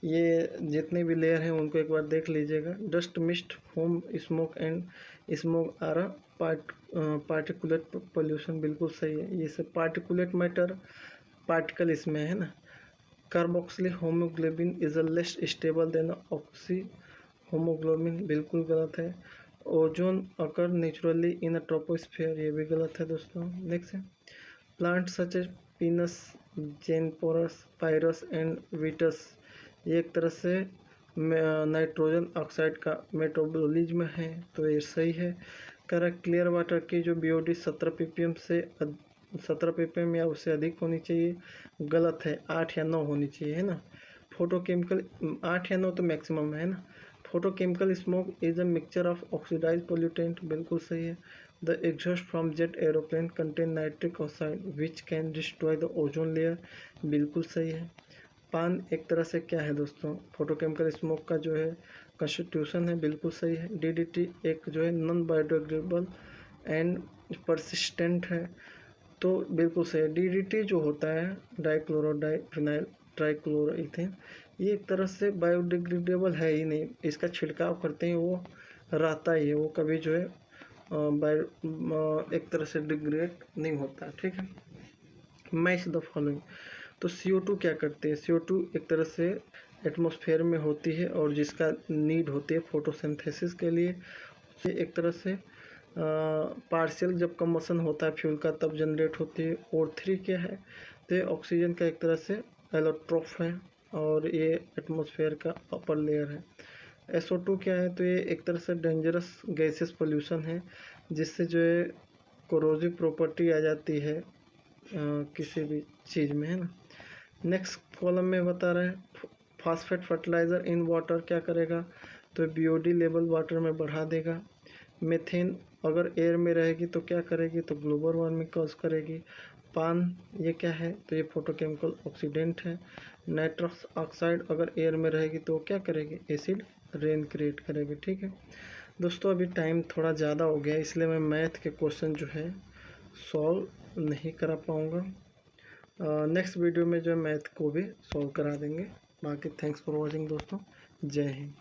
ये जितने भी लेयर हैं उनको एक बार देख लीजिएगा। Dust mist foam smoke and smoke are a particulate pollution, बिल्कुल सही है। ये सब पार्टिकुलेट मैटर पार्टिकल इसमें है ना। Carboxyl haemoglobin is a less stable than oxy haemoglobin, बिल्कुल गलत है। Ozone occur naturally in a troposphere, ये भी गलत है दोस्तों। नेक्स्ट है plant such as pinus juniperus pyrus and vitis, ये एक तरह से नाइट्रोजन ऑक्साइड का मेटाबॉलिज्म है, तो ये सही है। करेक्ट क्लियर वाटर की जो BOD 17 ppm से 17 ppm या उससे अधिक होनी चाहिए, गलत है, 8 या 9 होनी चाहिए, है ना। फोटोकेमिकल 8 या 9 तो मैक्सिमम है ना। Photochemical smoke is a mixture of oxidise pollutant, बिल्कुल सही है। The exhaust from jet aeroplane contain nitric oxide which can destroy the ozone layer, बिल्कुल सही है। पान एक तरह से क्या है दोस्तों, फोटोकेमिकल स्मोक का जो है कॉन्स्टिट्यूशन है, बिल्कुल सही है। DDT एक जो है नॉन बायोडिग्रेडेबल एंड परसिस्टेंट है, तो बिल्कुल सही है। DDT जो होता है डाइक्लोरोडाइफिनाइल ट्राइक्लोरोइथेन, ये एक तरह से बायोडिग्रेडेबल है ही नहीं, इसका छिड़काव करते हैं वो रहता ही है, वो कभी जो है एक तरह से डिग्रेड नहीं होता। ठीक है, मैच द फॉलोइंग, तो CO2 क्या करते हैं, CO2 एक तरह से एटमॉस्फेयर में होती है और जिसका नीड होती है फोटोसिंथेसिस के लिए, ये एक तरह से पार्शियल जब कम्बशन होता है फ्यूल का तब जनरेट होती है। और 3 क्या है, तो ये ऑक्सीजन का एक तरह से एलोट्रोफ है और ये एटमॉस्फेयर का अपर लेयर है। SO2 क्या है, तो ये एक तरह से डेंजरस गैसेस पोल्यूशन है, जिससे जो है कोरोजिव प्रॉपर्टी आ जाती है किसी भी चीज़ में, है ना। नेक्स्ट कॉलम में बता रहे हैं फास्फेट फर्टिलाइज़र इन वाटर क्या करेगा, तो BOD लेवल वाटर में बढ़ा देगा। मेथेन अगर एयर में रहेगी तो क्या करेगी, तो ग्लोबल वार्मिंग कॉज करेगी। पान ये क्या है, तो ये फोटोकेमिकल ऑक्सीडेंट है। नाइट्रस ऑक्साइड अगर एयर में रहेगी तो क्या करेगी, एसिड रेन क्रिएट करेगी। ठीक है दोस्तों, अभी टाइम थोड़ा ज़्यादा हो गया इसलिए मैं मैथ के क्वेश्चन जो है सॉल्व नहीं करा पाऊँगा। नेक्स्ट वीडियो में जो है मैथ को भी सॉल्व करा देंगे। बाकी थैंक्स फॉर वॉचिंग दोस्तों, जय हिंद।